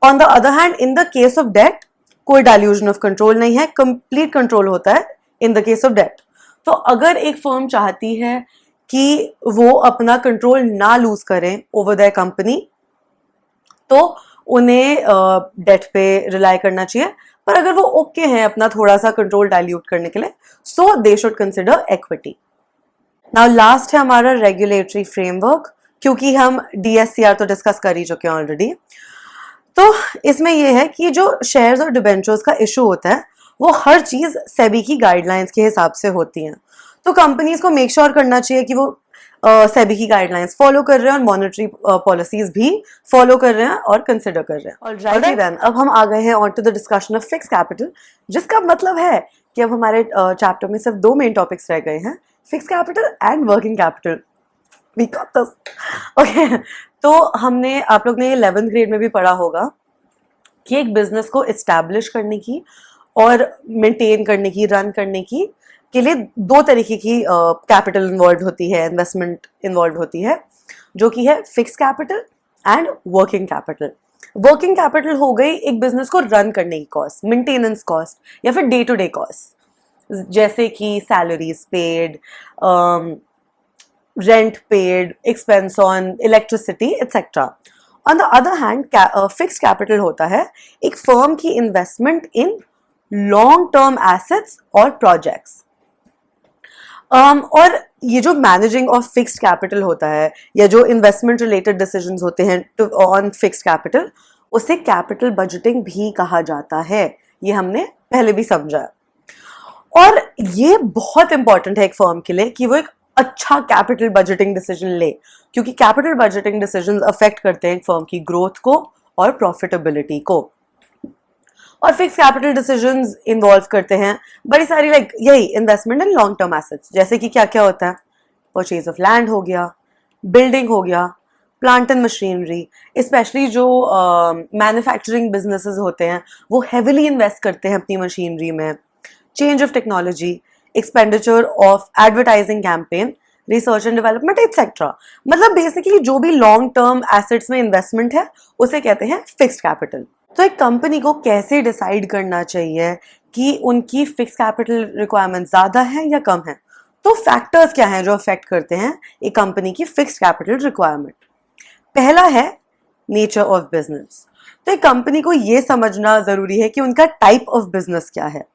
On the other hand in the case of debt कोई डाइल्यूजन ऑफ कंट्रोल नहीं है, कंप्लीट कंट्रोल होता है in the case of debt. तो अगर एक फर्म चाहती है कि वो अपना कंट्रोल ना लूज करें ओवर द कंपनी, तो उन्हें डेट पे रिलाई करना चाहिए। पर अगर वो ओके हैं अपना थोड़ा सा कंट्रोल डाइल्यूट करने के लिए, so they should consider equity. Now last है हमारा रेगुलेटरी फ्रेमवर्क, क्योंकि हम DSCR तो डिस्कस कर ही चुके हैं ऑलरेडी। तो इसमें यह है कि जो शेयर्स और डिबेंचर्स का इशू होता है वो हर चीज सेबी की गाइडलाइंस के हिसाब से होती हैं। तो कंपनीज को मेक श्योर करना चाहिए कि वो सेबी की गाइडलाइंस फॉलो कर रहे हैं और मॉनेटरी पॉलिसीज भी फॉलो कर रहे हैं और कंसिडर कर रहे हैं। ऑलराइट देन, अब हम आ गए हैं on to the discussion of fix capital, जिसका मतलब है कि अब हमारे चैप्टर में सिर्फ 2 मेन टॉपिक्स रह गए हैं, fix capital and working capital. We got this. Okay, तो हमने, आप लोग ने 11th ग्रेड में भी पढ़ा होगा कि एक बिजनेस को एस्टैब्लिश करने की और मेंटेन करने की, रन करने की के लिए 2 तरीके की कैपिटल इन्वॉल्व होती है, इन्वेस्टमेंट इन्वॉल्व होती है, जो कि है fix capital and working capital. Working capital हो गई एक बिजनेस को रन करने की कॉस्ट, मेंटेनेंस कॉस्ट या फिर डे टू डे कॉस्ट, जैसे कि salaries paid, rent paid, expense on electricity etcetera. On the other hand fix capital होता है एक फर्म की investment in long term assets और प्रोजेक्ट्स। और ये जो मैनेजिंग ऑफ फिक्स्ड कैपिटल होता है या जो इन्वेस्टमेंट रिलेटेड डिसीजंस होते हैं ऑन फिक्स्ड कैपिटल, उसे कैपिटल बजटिंग भी कहा जाता है। ये हमने पहले भी समझा। और ये बहुत इंपॉर्टेंट है एक फर्म के लिए कि वो एक अच्छा कैपिटल बजटिंग डिसीजन ले, क्योंकि कैपिटल बजटिंग डिसीजंस अफेक्ट करते हैं एक फर्म की ग्रोथ को और प्रॉफिटेबिलिटी को। और फिक्स कैपिटल डिसीजंस इन्वॉल्व करते हैं बड़ी सारी, लाइक यही investment in long term assets, जैसे कि क्या क्या होता है, परचेज ऑफ लैंड हो गया, बिल्डिंग हो गया, प्लांट एंड मशीनरी। स्पेशली जो मैन्युफैक्चरिंग बिजनेसेस होते हैं वो हेविली इन्वेस्ट करते हैं अपनी मशीनरी में। Change of technology, expenditure of advertising campaign, research and development etcetera. मतलब बेसिकली जो भी लॉन्ग टर्म एसेट्स में इन्वेस्टमेंट है उसे कहते हैं फिक्स्ड कैपिटल। तो एक कंपनी को कैसे डिसाइड करना चाहिए कि उनकी फिक्स कैपिटल रिक्वायरमेंट ज़्यादा है या कम है? तो फैक्टर्स क्या हैं जो अफेक्ट करते हैं एक कंपनी की फिक्स कैपिटल रिक्वायरमेंट? पहला है नेचर ऑफ बिजनेस। तो एक कंपनी को ये समझना ज़रूरी है कि उनका टाइप ऑफ बिजनेस क्या है।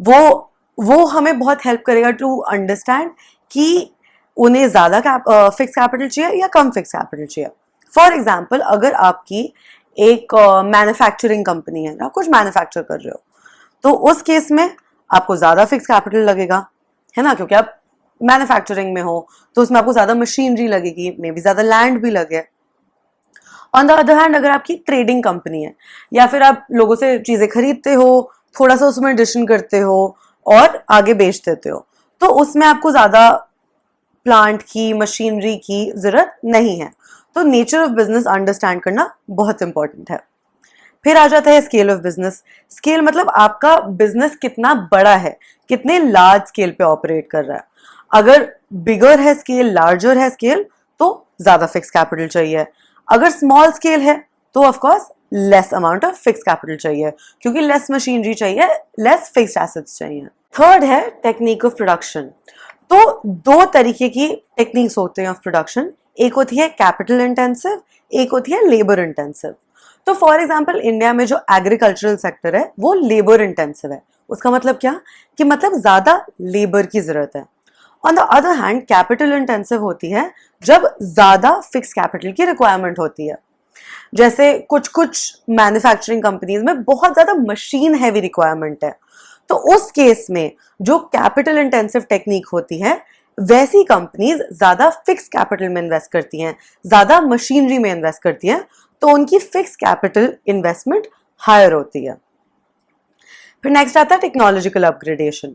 वो हमें बहुत हेल्प करेगा टू अंडरस्टैंड कि उन्हें ज़्यादा फिक्स कैपिटल चाहिए या कम फिक्स कैपिटल चाहिए। फॉर एग्जाम्पल, अगर आपकी एक मैन्युफैक्चरिंग कंपनी है ना, कुछ मैन्युफैक्चर कर रहे हो, तो उस केस में आपको ज़्यादा फिक्स कैपिटल लगेगा, है ना, क्योंकि आप मैन्युफैक्चरिंग में हो तो उसमें आपको ज़्यादा मशीनरी लगेगी, मे बी ज़्यादा लैंड भी लगे। ऑन द अदर हैंड, अगर आपकी ट्रेडिंग कंपनी है या फिर आप लोगों से चीज़ें खरीदते हो, थोड़ा सा उसमें एडिशन करते हो और आगे बेच देते हो, तो उसमें आपको ज़्यादा प्लांट की, मशीनरी की ज़रूरत नहीं है। तो नेचर ऑफ बिजनेस अंडरस्टैंड करना बहुत इंपॉर्टेंट है। फिर आ जाता है स्केल ऑफ बिजनेस। स्केल मतलब आपका बिजनेस कितना बड़ा है, कितने लार्ज स्केल पे ऑपरेट कर रहा है। अगर बिगर है स्केल, लार्जर है स्केल, तो ज्यादा फिक्स कैपिटल चाहिए। अगर स्मॉल स्केल है तो of course less amount of fix capital चाहिए, क्योंकि लेस मशीनरी चाहिए, लेस फिक्स्ड एसेट्स चाहिए। थर्ड है टेक्निक ऑफ प्रोडक्शन। तो 2 तरीके की टेक्निक्स होते हैं ऑफ प्रोडक्शन, एक होती है कैपिटल इंटेंसिव, एक होती है लेबर इंटेंसिव। तो फॉर एग्जांपल इंडिया में जो एग्रीकल्चरल सेक्टर है वो लेबर इंटेंसिव है। उसका मतलब क्या, कि मतलब ज्यादा लेबर की जरूरत है। On the other hand capital intensive होती है जब ज्यादा फिक्स कैपिटल की रिक्वायरमेंट होती है। जैसे कुछ मैन्युफैक्चरिंग कंपनीज में बहुत ज्यादा मशीन हैवी रिक्वायरमेंट है, तो उस केस में जो कैपिटल इंटेंसिव टेक्निक होती है वैसी कंपनीज ज्यादा फिक्स कैपिटल में इन्वेस्ट करती हैं, ज्यादा मशीनरी में इन्वेस्ट करती हैं, तो उनकी फिक्स कैपिटल इन्वेस्टमेंट हायर होती है। फिर नेक्स्ट आता है टेक्नोलॉजिकल अपग्रेडेशन।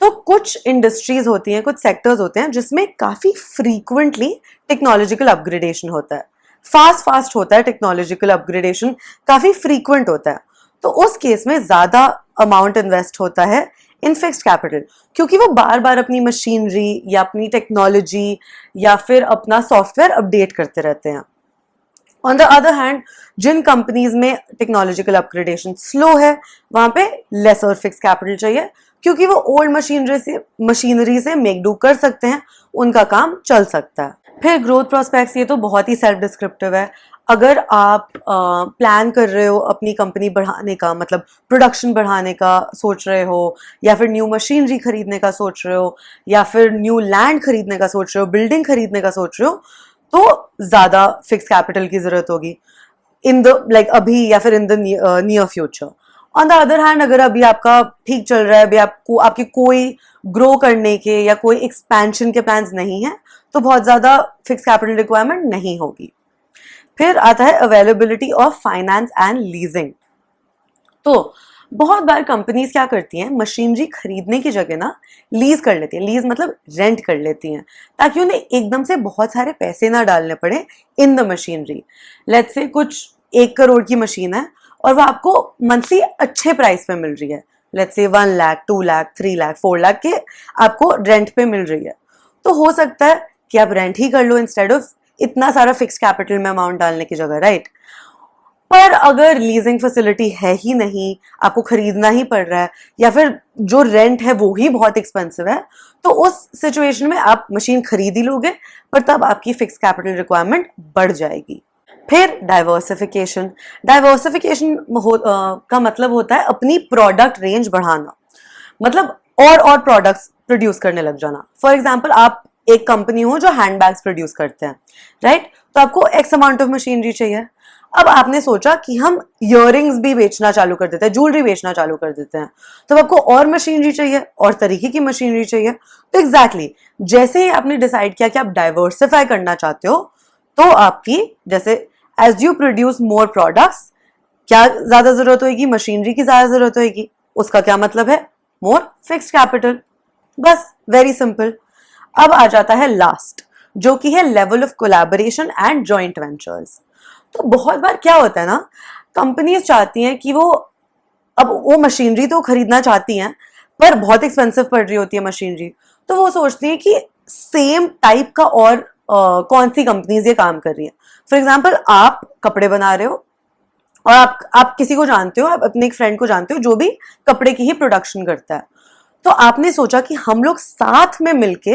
तो कुछ इंडस्ट्रीज होती हैं, कुछ सेक्टर्स होते हैं जिसमें काफी फ्रीक्वेंटली टेक्नोलॉजिकल अपग्रेडेशन होता है, फास्ट होता है टेक्नोलॉजिकल अपग्रेडेशन, काफी फ्रीक्वेंट होता है। तो उस केस में ज्यादा अमाउंट इन्वेस्ट होता है इन फिक्स्ड कैपिटल, क्योंकि वो बार बार अपनी मशीनरी या अपनी टेक्नोलॉजी या फिर अपना सॉफ्टवेयर अपडेट करते रहते हैं। ऑन द अदर हैंड, जिन कंपनीज में टेक्नोलॉजिकल अपग्रेडेशन स्लो है वहां पे लेस और फिक्स कैपिटल चाहिए, क्योंकि वो ओल्ड मशीनरी से मेक डू कर सकते हैं, उनका काम चल सकता है। फिर ग्रोथ प्रोस्पेक्ट्स, ये तो बहुत ही सेल्फ डिस्क्रिप्टिव है। अगर आप प्लान कर रहे हो अपनी कंपनी बढ़ाने का, मतलब प्रोडक्शन बढ़ाने का सोच रहे हो, या फिर न्यू मशीनरी खरीदने का सोच रहे हो, या फिर न्यू लैंड खरीदने का सोच रहे हो, बिल्डिंग खरीदने का सोच रहे हो, तो ज्यादा फिक्स कैपिटल की जरूरत होगी इन द अभी या फिर in the near future. On the other hand, अगर अभी आपका ठीक चल रहा है, अभी आपको आपकी कोई ग्रो करने के या कोई एक्सपेंशन के प्लान्स नहीं है, तो बहुत ज्यादा फिक्स कैपिटल रिक्वायरमेंट नहीं होगी। फिर आता है availability of finance and leasing. तो बहुत बार कंपनीज क्या करती हैं, मशीनरी खरीदने की जगह ना लीज कर लेती हैं। लीज मतलब रेंट कर लेती हैं, ताकि उन्हें एकदम से बहुत सारे पैसे ना डालने पड़े in the machinery. Let's say कुछ 1 करोड़ की मशीन है और वो आपको मंथली अच्छे प्राइस पे मिल रही है, लेट्स से 1 लाख, 2 लाख, 3 लाख, 4 लाख के आपको रेंट पे मिल रही है। तो हो सकता है कि आप रेंट ही कर लो इंस्टेड ऑफ इतना सारा फिक्स कैपिटल में अमाउंट डालने की जगह, राइट। पर अगर लीजिंग फैसिलिटी है ही नहीं, आपको खरीदना ही पड़ रहा है, या फिर जो रेंट है वो ही बहुत एक्सपेंसिव है, तो उस सिचुएशन में आप मशीन खरीद ही लोगे, पर तब आपकी फिक्स कैपिटल रिक्वायरमेंट बढ़ जाएगी। फिर डाइवर्सिफिकेशन। डाइवर्सिफिकेशन का मतलब होता है अपनी प्रोडक्ट रेंज बढ़ाना, मतलब और प्रोडक्ट्स प्रोड्यूस करने लग जाना। फॉर एग्जाम्पल, आप एक कंपनी हो जो हैंडबैग्स प्रोड्यूस करते हैं, राइट। तो आपको एक्स अमाउंट ऑफ मशीनरी चाहिए। अब आपने सोचा कि हम इयररिंग्स भी बेचना चालू कर देते हैं, ज्वेलरी बेचना चालू कर देते हैं, तो आपको और मशीनरी चाहिए, और तरीके की मशीनरी चाहिए। तो एग्जैक्टली जैसे ही आपने डिसाइड किया कि आप डाइवर्सिफाई करना चाहते हो, तो आपकी जैसे as you produce more products, क्या ज्यादा जरूरत होगी, मशीनरी की ज्यादा जरूरत होगी। उसका क्या मतलब है, मोर फिक्स्ड कैपिटल। बस वेरी सिंपल। अब आ जाता है लास्ट, जो कि है level of collaboration and joint ventures. तो बहुत बार क्या होता है ना, कंपनीज चाहती हैं कि अब वो मशीनरी तो खरीदना चाहती हैं, पर बहुत एक्सपेंसिव पड़ रही होती है मशीनरी, तो वो सोचती हैं कि सेम टाइप का और कौन सी कंपनीज ये काम कर रही है। फॉर एग्जाम्पल, आप कपड़े बना रहे हो और आप किसी को जानते हो, आप अपने एक फ्रेंड को जानते हो जो भी कपड़े की ही प्रोडक्शन करता है। तो आपने सोचा कि हम लोग साथ में मिलके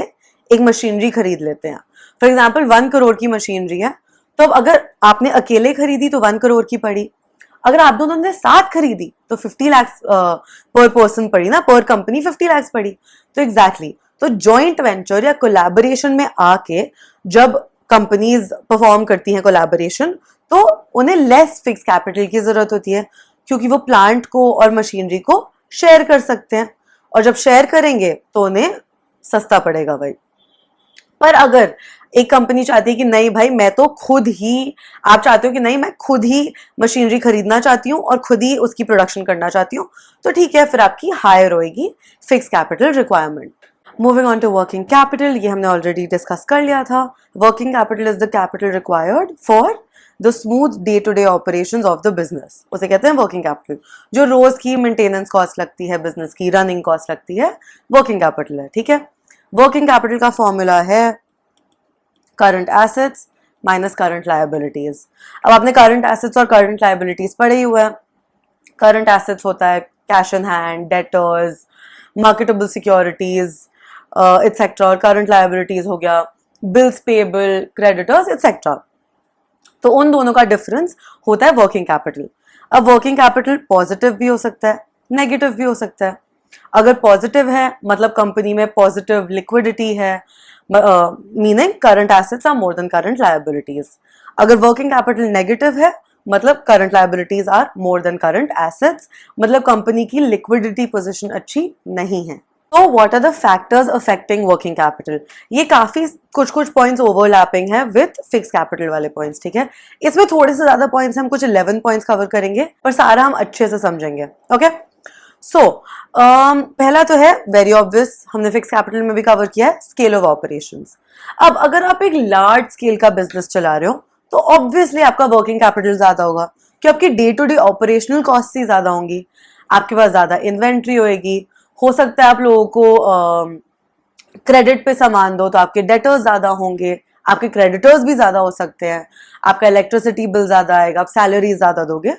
एक मशीनरी खरीद लेते हैं। फॉर एग्जाम्पल, 1 करोड़ की मशीनरी है, तो अब अगर आपने अकेले खरीदी तो 1 करोड़ की पड़ी, अगर आप दोनों ने साथ खरीदी तो 50 लाख पर पर्सन पड़ी ना, पर कंपनी 50 लाख पड़ी। तो एग्जैक्टली तो जॉइंट वेंचर या कोलैबोरेशन में आके जब कंपनीज परफॉर्म करती हैं कोलैबोरेशन, तो उन्हें लेस फिक्स कैपिटल की जरूरत होती है, क्योंकि वो प्लांट को और मशीनरी को शेयर कर सकते हैं, और जब शेयर करेंगे तो उन्हें सस्ता पड़ेगा भाई। पर अगर एक कंपनी चाहती है कि नहीं भाई, मैं तो खुद ही, आप चाहते हो कि नहीं मैं खुद ही मशीनरी खरीदना चाहती हूँ और खुद ही उसकी प्रोडक्शन करना चाहती हूँ, तो ठीक है, फिर आपकी हायर होएगी fix capital requirement. Moving on to working capital, ये हमने ऑलरेडी डिस्कस कर लिया था। Working capital is the capital required for the smooth day to day operations of the business, उसे कहते हैं वर्किंग कैपिटल। जो रोज की मेंटेनेंस कॉस्ट लगती है, बिजनेस की रनिंग कॉस्ट लगती है, वर्किंग कैपिटल है, ठीक है। वर्किंग कैपिटल का फॉर्मूला है current assets minus current liabilities. अब आपने करंट एसेट्स और करंट लायबिलिटीज पढ़े ही हुआ है। करंट एसेट्स होता है cash in hand, debtors, marketable securities etcetera, और करंट लायबिलिटीज हो गया बिल्स पेबल, क्रेडिटर्स एटसेट्रा। तो उन दोनों का डिफरेंस होता है वर्किंग कैपिटल। अब वर्किंग कैपिटल पॉजिटिव भी हो सकता है, नेगेटिव भी हो सकता है। अगर पॉजिटिव है मतलब कंपनी में पॉजिटिव लिक्विडिटी है, meaning current assets are more than current liabilities. अगर वर्किंग कैपिटल नेगेटिव है मतलब current liabilities are more than current assets, मतलब कंपनी की लिक्विडिटी पोजीशन अच्छी नहीं है। तो what are the factors affecting working capital, ये काफी कुछ कुछ पॉइंट्स ओवरलैपिंग है विथ फिक्स कैपिटल वाले पॉइंट्स, ठीक है। इसमें थोड़े से ज्यादा पॉइंट्स, हम कुछ 11 पॉइंट्स कवर करेंगे, पर सारा हम अच्छे से समझेंगे, ओके। सो पहला तो है वेरी ऑब्वियस, हमने फिक्स कैपिटल में भी कवर किया है, स्केल ऑफ ऑपरेशंस। अब अगर आप एक लार्ज स्केल का बिजनेस चला रहे हो तो ऑब्वियसली आपका वर्किंग कैपिटल ज्यादा होगा, कि आपकी day to day operational cost ही ज्यादा होंगी, आपके पास ज्यादा इन्वेंट्री होएगी, हो सकता है आप लोगों को क्रेडिट पे सामान दो तो आपके डेटर्स ज्यादा होंगे, आपके क्रेडिटर्स भी ज्यादा हो सकते हैं, आपका इलेक्ट्रिसिटी बिल ज्यादा आएगा, आप सैलरी ज्यादा दोगे,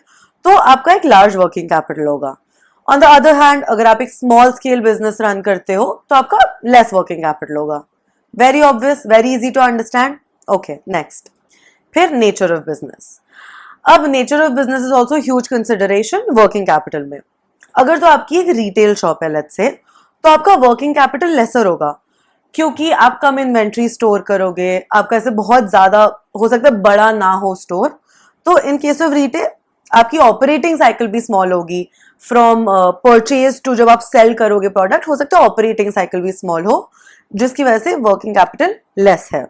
तो आपका एक लार्ज वर्किंग कैपिटल होगा। ऑन द अदर हैंड अगर आप एक स्मॉल स्केल बिजनेस रन करते हो तो आपका लेस वर्किंग कैपिटल होगा। Very obvious, very easy to understand. Okay, next, फिर नेचर ऑफ बिजनेस। अब nature of business is also huge consideration working capital में। अगर तो आपकी एक रिटेल शॉप है लेट्स से, तो आपका वर्किंग कैपिटल लेसर होगा, क्योंकि आप कम इन्वेंट्री स्टोर करोगे, आपका ऐसे बहुत ज्यादा हो सकता है बड़ा ना हो स्टोर, तो इन केस ऑफ रिटेल आपकी ऑपरेटिंग साइकिल भी स्मॉल होगी, फ्रॉम परचेज टू जब आप सेल करोगे प्रोडक्ट, हो सकता है ऑपरेटिंग साइकिल भी स्मॉल हो, जिसकी वजह से वर्किंग कैपिटल लेस है।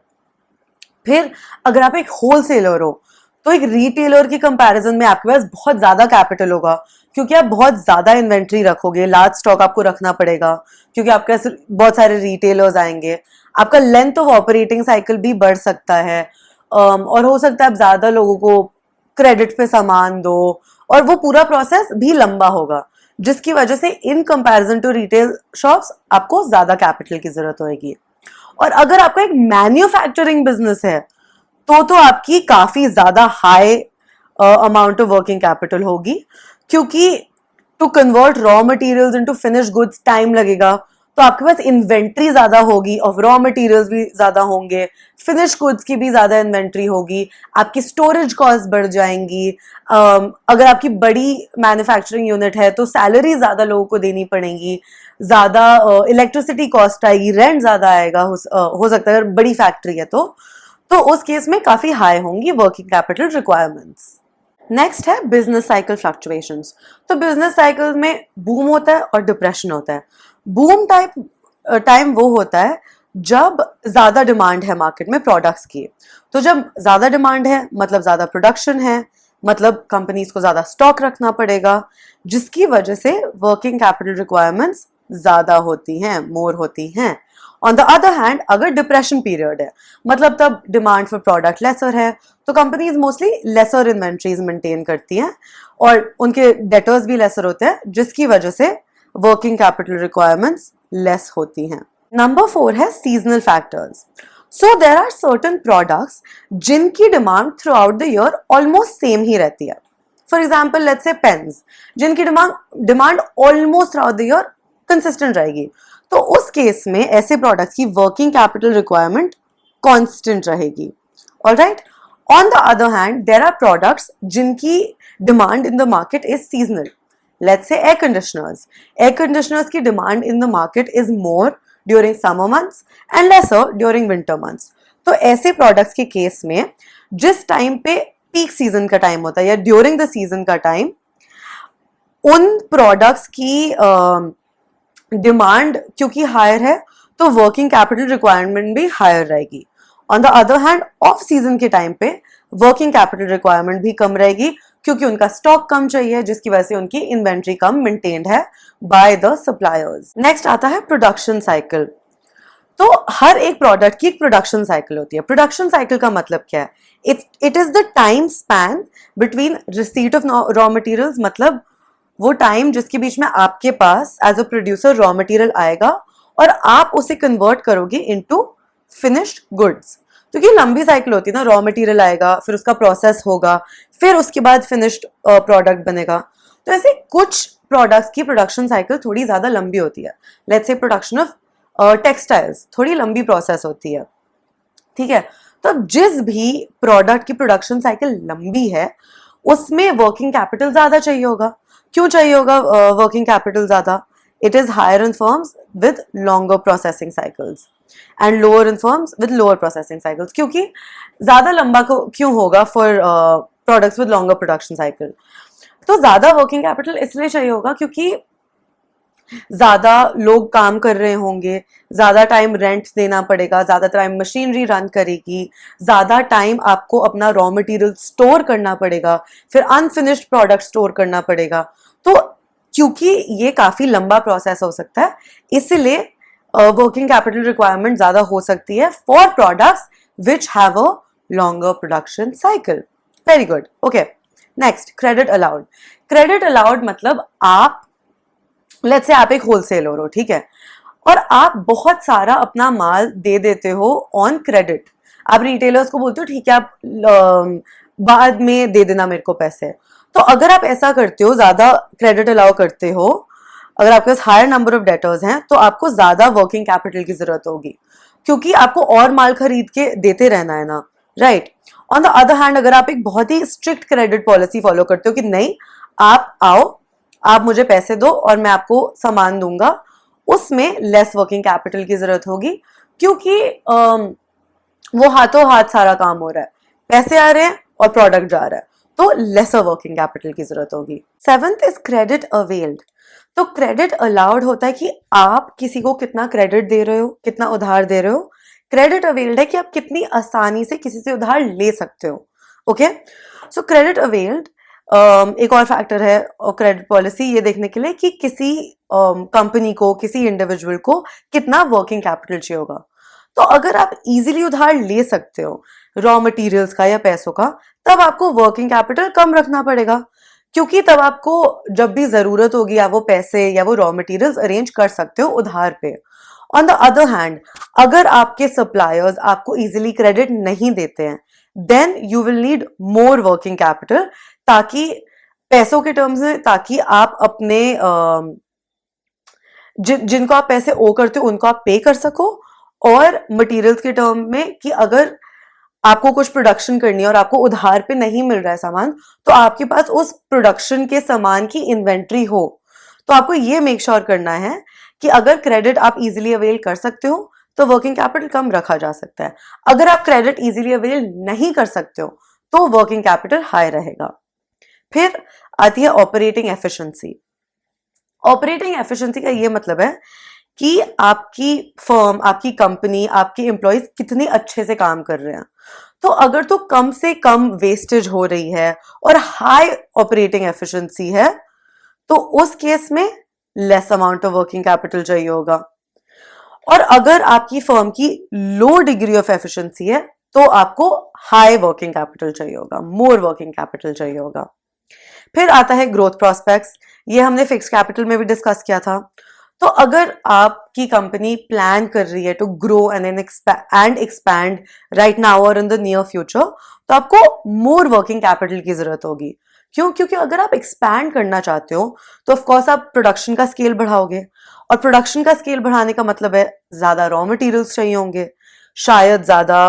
फिर अगर आप एक होलसेलर हो तो एक रिटेलर की कंपैरिजन में आपके पास बहुत ज्यादा कैपिटल होगा, क्योंकि आप बहुत ज्यादा इन्वेंट्री रखोगे, लार्ज स्टॉक आपको रखना पड़ेगा, क्योंकि आपके पास बहुत सारे रिटेलर्स आएंगे, आपका लेंथ ऑफ ऑपरेटिंग साइकिल भी बढ़ सकता है, और हो सकता है आप ज्यादा लोगों को क्रेडिट पे सामान दो, और वो पूरा प्रोसेस भी लंबा होगा, जिसकी वजह से in comparison to retail shops आपको ज्यादा कैपिटल की जरूरत होगी। और अगर आपका एक मैन्युफैक्चरिंग बिजनेस है तो आपकी काफी ज्यादा high amount of working capital होगी, क्योंकि to convert raw materials into finish goods time लगेगा, तो आपके पास इन्वेंट्री ज्यादा होगी, ऑफ रॉ मटेरियल्स भी ज्यादा होंगे, फिनिश गुड्स की भी ज्यादा इन्वेंट्री होगी, आपकी स्टोरेज कॉस्ट बढ़ जाएंगी। अगर आपकी बड़ी मैन्युफैक्चरिंग यूनिट है तो सैलरी ज्यादा लोगों को देनी पड़ेगी, ज्यादा इलेक्ट्रिसिटी कॉस्ट आएगी, रेंट ज्यादा आएगा, हो सकता है अगर बड़ी फैक्ट्री है तो उस केस में काफी हाई होंगी वर्किंग कैपिटल रिक्वायरमेंट्स। नेक्स्ट है बिजनेस साइकिल फ्लक्चुएशंस। तो बिजनेस साइकिल में बूम होता है और डिप्रेशन होता है। बूम टाइम वो होता है जब ज्यादा डिमांड है मार्केट में प्रोडक्ट्स की, तो जब ज्यादा डिमांड है मतलब ज्यादा प्रोडक्शन है, मतलब कंपनीज को ज्यादा स्टॉक रखना पड़ेगा, जिसकी वजह से वर्किंग कैपिटल रिक्वायरमेंट्स ज्यादा होती हैं, मोर होती हैं। ऑन द अदर हैंड अगर डिप्रेशन पीरियड है, मतलब तब डिमांड फॉर प्रोडक्ट लेसर है, तो companies mostly lesser inventories maintain करती हैं और उनके डेटर्स भी लेसर होते हैं, जिसकी वजह से वर्किंग कैपिटल रिक्वायरमेंट्स लेस होती हैं। नंबर 4 है seasonal factors. So there are certain products जिनकी demand throughout the year almost same ही रहती है। For example let's say pens, जिनकी demand almost throughout the year consistent रहेगी, तो उस केस में ऐसे प्रोडक्ट्स की वर्किंग कैपिटल रिक्वायरमेंट कांस्टेंट रहेगी। Alright, on the other hand there are products जिनकी demand in the market is seasonal. Let's say air conditioners की demand in the market is more during summer months and lesser during winter months. तो ऐसे products के case में जिस time पे peak season का time होता है या ड्यूरिंग द सीजन का टाइम, उन प्रोडक्ट्स की डिमांड क्योंकि हायर है तो वर्किंग कैपिटल रिक्वायरमेंट भी हायर रहेगी। On the other hand off season के टाइम पे वर्किंग कैपिटल रिक्वायरमेंट भी कम रहेगी, क्योंकि उनका स्टॉक कम चाहिए, जिसकी वजह से उनकी इन्वेंट्री कम मेंटेन्ड है बाय द सप्लायर्स। नेक्स्ट आता है प्रोडक्शन साइकिल। तो हर एक प्रोडक्ट की एक प्रोडक्शन साइकिल होती है। प्रोडक्शन साइकिल का मतलब क्या है? It is the time span between receipt of raw materials, मतलब वो टाइम जिसके बीच में आपके पास as a producer raw material आएगा और आप उसे कन्वर्ट करोगे इनटू फिनिश्ड गुड्स। तो ये लंबी साइकिल होती है ना, रॉ मटेरियल आएगा, फिर उसका प्रोसेस होगा, फिर उसके बाद फिनिश्ड प्रोडक्ट बनेगा। तो ऐसे कुछ प्रोडक्ट्स की प्रोडक्शन साइकिल थोड़ी ज्यादा लंबी होती है। Let's say production of textiles थोड़ी लंबी प्रोसेस होती है, ठीक है। तो जिस भी प्रोडक्ट की प्रोडक्शन साइकिल लंबी है उसमें वर्किंग कैपिटल ज्यादा चाहिए होगा। क्यों चाहिए होगा वर्किंग कैपिटल ज्यादा? It is higher in firms with longer processing cycles and lower in firms with lower processing cycles. क्योंकि ज्यादा लंबा क्यों होगा for products with longer production cycle? तो ज्यादा वर्किंग कैपिटल इसलिए चाहिए होगा क्योंकि ज्यादा लोग काम कर रहे होंगे, ज्यादा टाइम रेंट देना पड़ेगा, ज्यादा टाइम मशीनरी रन करेगी, ज्यादा टाइम आपको अपना रॉ मटेरियल स्टोर करना पड़ेगा, फिर अनफिनिश्ड प्रोडक्ट स्टोर करना पड़ेगा। तो क्योंकि ये काफी लंबा प्रोसेस हो सकता है, इसलिए वर्किंग कैपिटल रिक्वायरमेंट ज्यादा हो सकती है for products which have a longer production cycle. Very good. Okay, next, credit allowed. Credit allowed मतलब आप, लेट्स से आप एक होलसेलर हो, ठीक है, और आप बहुत सारा अपना माल दे देते हो ऑन क्रेडिट। आप रिटेलर्स को बोलते हो ठीक है, आप बाद में दे देना मेरे को पैसे। तो अगर आप ऐसा करते हो, ज्यादा क्रेडिट अलाउ करते हो, अगर आपके पास हायर नंबर ऑफ डेटर्स हैं, तो आपको ज्यादा वर्किंग कैपिटल की जरूरत होगी, क्योंकि आपको और माल खरीद के देते रहना है ना, right. On the other hand, अगर आप एक बहुत ही स्ट्रिक्ट क्रेडिट पॉलिसी फॉलो करते हो कि नहीं, आप आओ, आप मुझे पैसे दो और मैं आपको सामान दूंगा, उसमें लेस वर्किंग कैपिटल की जरूरत होगी, क्योंकि वो हाथों हाथ सारा काम हो रहा है, पैसे आ रहे हैं और प्रोडक्ट जा रहा है, तो लेसर वर्किंग कैपिटल की जरूरत होगी। Seventh is credit availed. तो क्रेडिट अलाउड होता है कि आप किसी को कितना क्रेडिट दे रहे हो, कितना उधार दे रहे हो। क्रेडिट अवेल्ड है कि आप कितनी आसानी से किसी से उधार ले सकते हो। ओके, सो क्रेडिट अवेल्ड एक और फैक्टर है क्रेडिट पॉलिसी ये देखने के लिए कि किसी कंपनी को, किसी इंडिविजुअल को कितना वर्किंग कैपिटल चाहिए होगा। तो अगर आप इजीली उधार ले सकते हो रॉ मटेरियल्स का या पैसों का, तब आपको वर्किंग कैपिटल कम रखना पड़ेगा, क्योंकि तब आपको जब भी जरूरत होगी आप वो पैसे या वो रॉ मटेरियल्स अरेंज कर सकते हो उधार पे। ऑन द अदर हैंड, अगर आपके सप्लायर्स आपको इजीली क्रेडिट नहीं देते हैं, then you will need more working capital, ताकि पैसों के टर्म्स में, ताकि आप अपने जिनको आप पैसे ओ करते हो उनको आप पे कर सको, और मटेरियल्स के टर्म में कि अगर आपको कुछ प्रोडक्शन करनी है और आपको उधार पे नहीं मिल रहा है सामान, तो आपके पास उस प्रोडक्शन के सामान की इन्वेंट्री हो। तो आपको ये मेक श्योर करना है कि अगर क्रेडिट आप इजीली अवेल कर सकते हो तो वर्किंग कैपिटल कम रखा जा सकता है। अगर आप क्रेडिट इजीली अवेल नहीं कर सकते हो तो वर्किंग कैपिटल हाई रहेगा। फिर आती है ऑपरेटिंग एफिशिएंसी। ऑपरेटिंग एफिशिएंसी का ये मतलब है कि आपकी फर्म, आपकी कंपनी, आपके एम्प्लॉयज कितने अच्छे से काम कर रहे हैं। तो अगर तो कम से कम वेस्टेज हो रही है और हाई ऑपरेटिंग एफिशिएंसी है, तो उस केस में less amount of working capital चाहिए होगा। और अगर आपकी फर्म की लो डिग्री ऑफ एफिशिएंसी है, तो आपको हाई वर्किंग कैपिटल चाहिए होगा, मोर वर्किंग कैपिटल चाहिए होगा। फिर आता है ग्रोथ प्रोस्पेक्ट्स। ये हमने फिक्स कैपिटल में भी डिस्कस किया था। तो अगर आपकी कंपनी प्लान कर रही है to grow and expand right now और इन द नियर फ्यूचर, तो आपको मोर वर्किंग कैपिटल की जरूरत होगी। क्यों? क्योंकि अगर आप एक्सपैंड करना चाहते हो तो ऑफ कोर्स आप प्रोडक्शन का स्केल बढ़ाओगे, और प्रोडक्शन का स्केल बढ़ाने का मतलब है ज्यादा रॉ मटेरियल्स चाहिए होंगे, शायद ज्यादा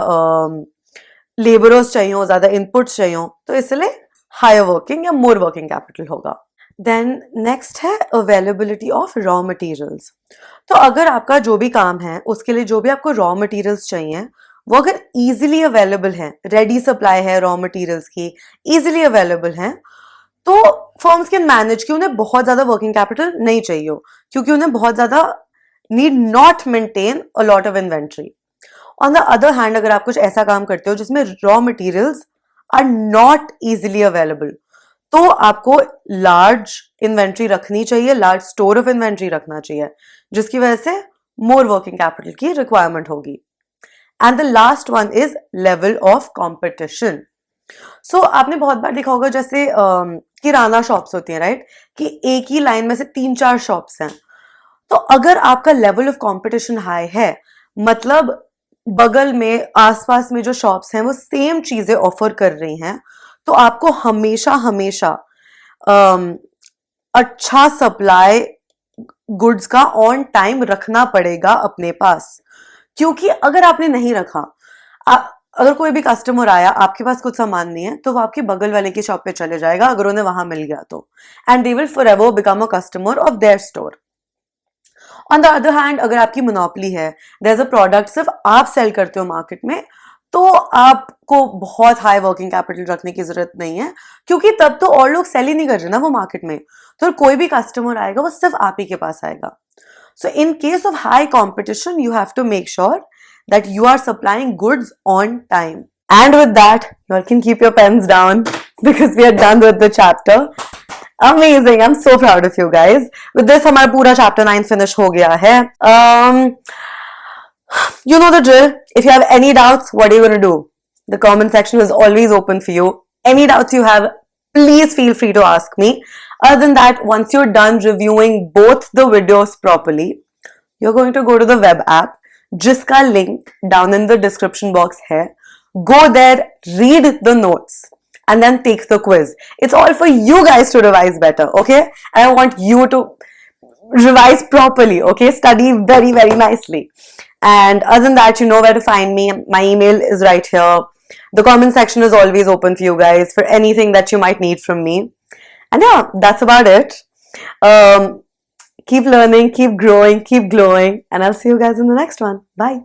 लेबरर्स चाहिए हो, ज्यादा इनपुट्स चाहिए हो, तो इसलिए हायर वर्किंग या मोर वर्किंग कैपिटल होगा। देन नेक्स्ट है अवेलेबिलिटी ऑफ रॉ मटेरियल्स। तो अगर आपका जो भी काम है उसके लिए जो भी आपको रॉ मटेरियल्स चाहिए, वो अगर इजीली अवेलेबल है, रेडी सप्लाई है रॉ मटेरियल्स की, इजीली अवेलेबल है, तो फर्म्स कैन मैनेज कि उन्हें बहुत ज्यादा वर्किंग कैपिटल नहीं चाहिए हो, क्योंकि उन्हें बहुत ज्यादा need not maintain a lot of inventory. On the other hand, अगर आप कुछ ऐसा काम करते हो जिसमें raw materials are not easily available, तो आपको लार्ज इन्वेंट्री रखनी चाहिए, लार्ज स्टोर ऑफ इन्वेंट्री रखना चाहिए, जिसकी वजह से मोर वर्किंग कैपिटल की रिक्वायरमेंट होगी। And the last one is level of competition. So आपने बहुत बार देखा होगा, जैसे किराना शॉप्स होती हैं, राइट, कि एक ही लाइन में से 3-4 शॉप्स हैं। तो अगर आपका लेवल ऑफ कंपटीशन हाई है, मतलब बगल में, आसपास में जो शॉप्स हैं वो सेम चीजें ऑफर कर रही हैं, तो आपको हमेशा हमेशा अच्छा सप्लाई गुड्स का ऑन टाइम रखना पड़ेगा अपने पास। क्योंकि अगर आपने नहीं रखा, अगर कोई भी कस्टमर आया, आपके पास कुछ सामान नहीं है, तो वो आपके बगल वाले की शॉप पे चले जाएगा अगर उन्हें वहां मिल गया तो, and they will forever become a customer of their store. On the other hand, अगर आपकी मोनोपोली है, देयर इज अ प्रोडक्ट सिर्फ आप सेल करते हो मार्केट में, तो आपको बहुत हाई वर्किंग कैपिटल रखने की जरूरत नहीं है, क्योंकि तब तो और लोग सेल ही नहीं कर रहे ना वो मार्केट में, तो कोई भी कस्टमर आएगा वो सिर्फ आप ही के पास आएगा. So in case of high competition, you have to make sure that you are supplying goods on time. And with that, you all can keep your pens down because we are done with the chapter. Amazing. I'm so proud of you guys. With this, हमारा पूरा chapter 9 finish हो गया है. You know the drill. If you have any doubts, what are you going to do? The comment section is always open for you. Any doubts you have, please feel free to ask me. Other than that, once you're done reviewing both the videos properly, you're going to go to the web app, जिसका link down in the description box है. Go there, read the notes, and then take the quiz. It's all for you guys to revise better, okay? And I want you to revise properly, okay? Study very, very nicely. And other than that, you know where to find me. My email is right here. The comment section is always open for you guys for anything that you might need from me. And yeah, that's about it. Keep learning, keep growing, keep glowing, and I'll see you guys in the next one. Bye.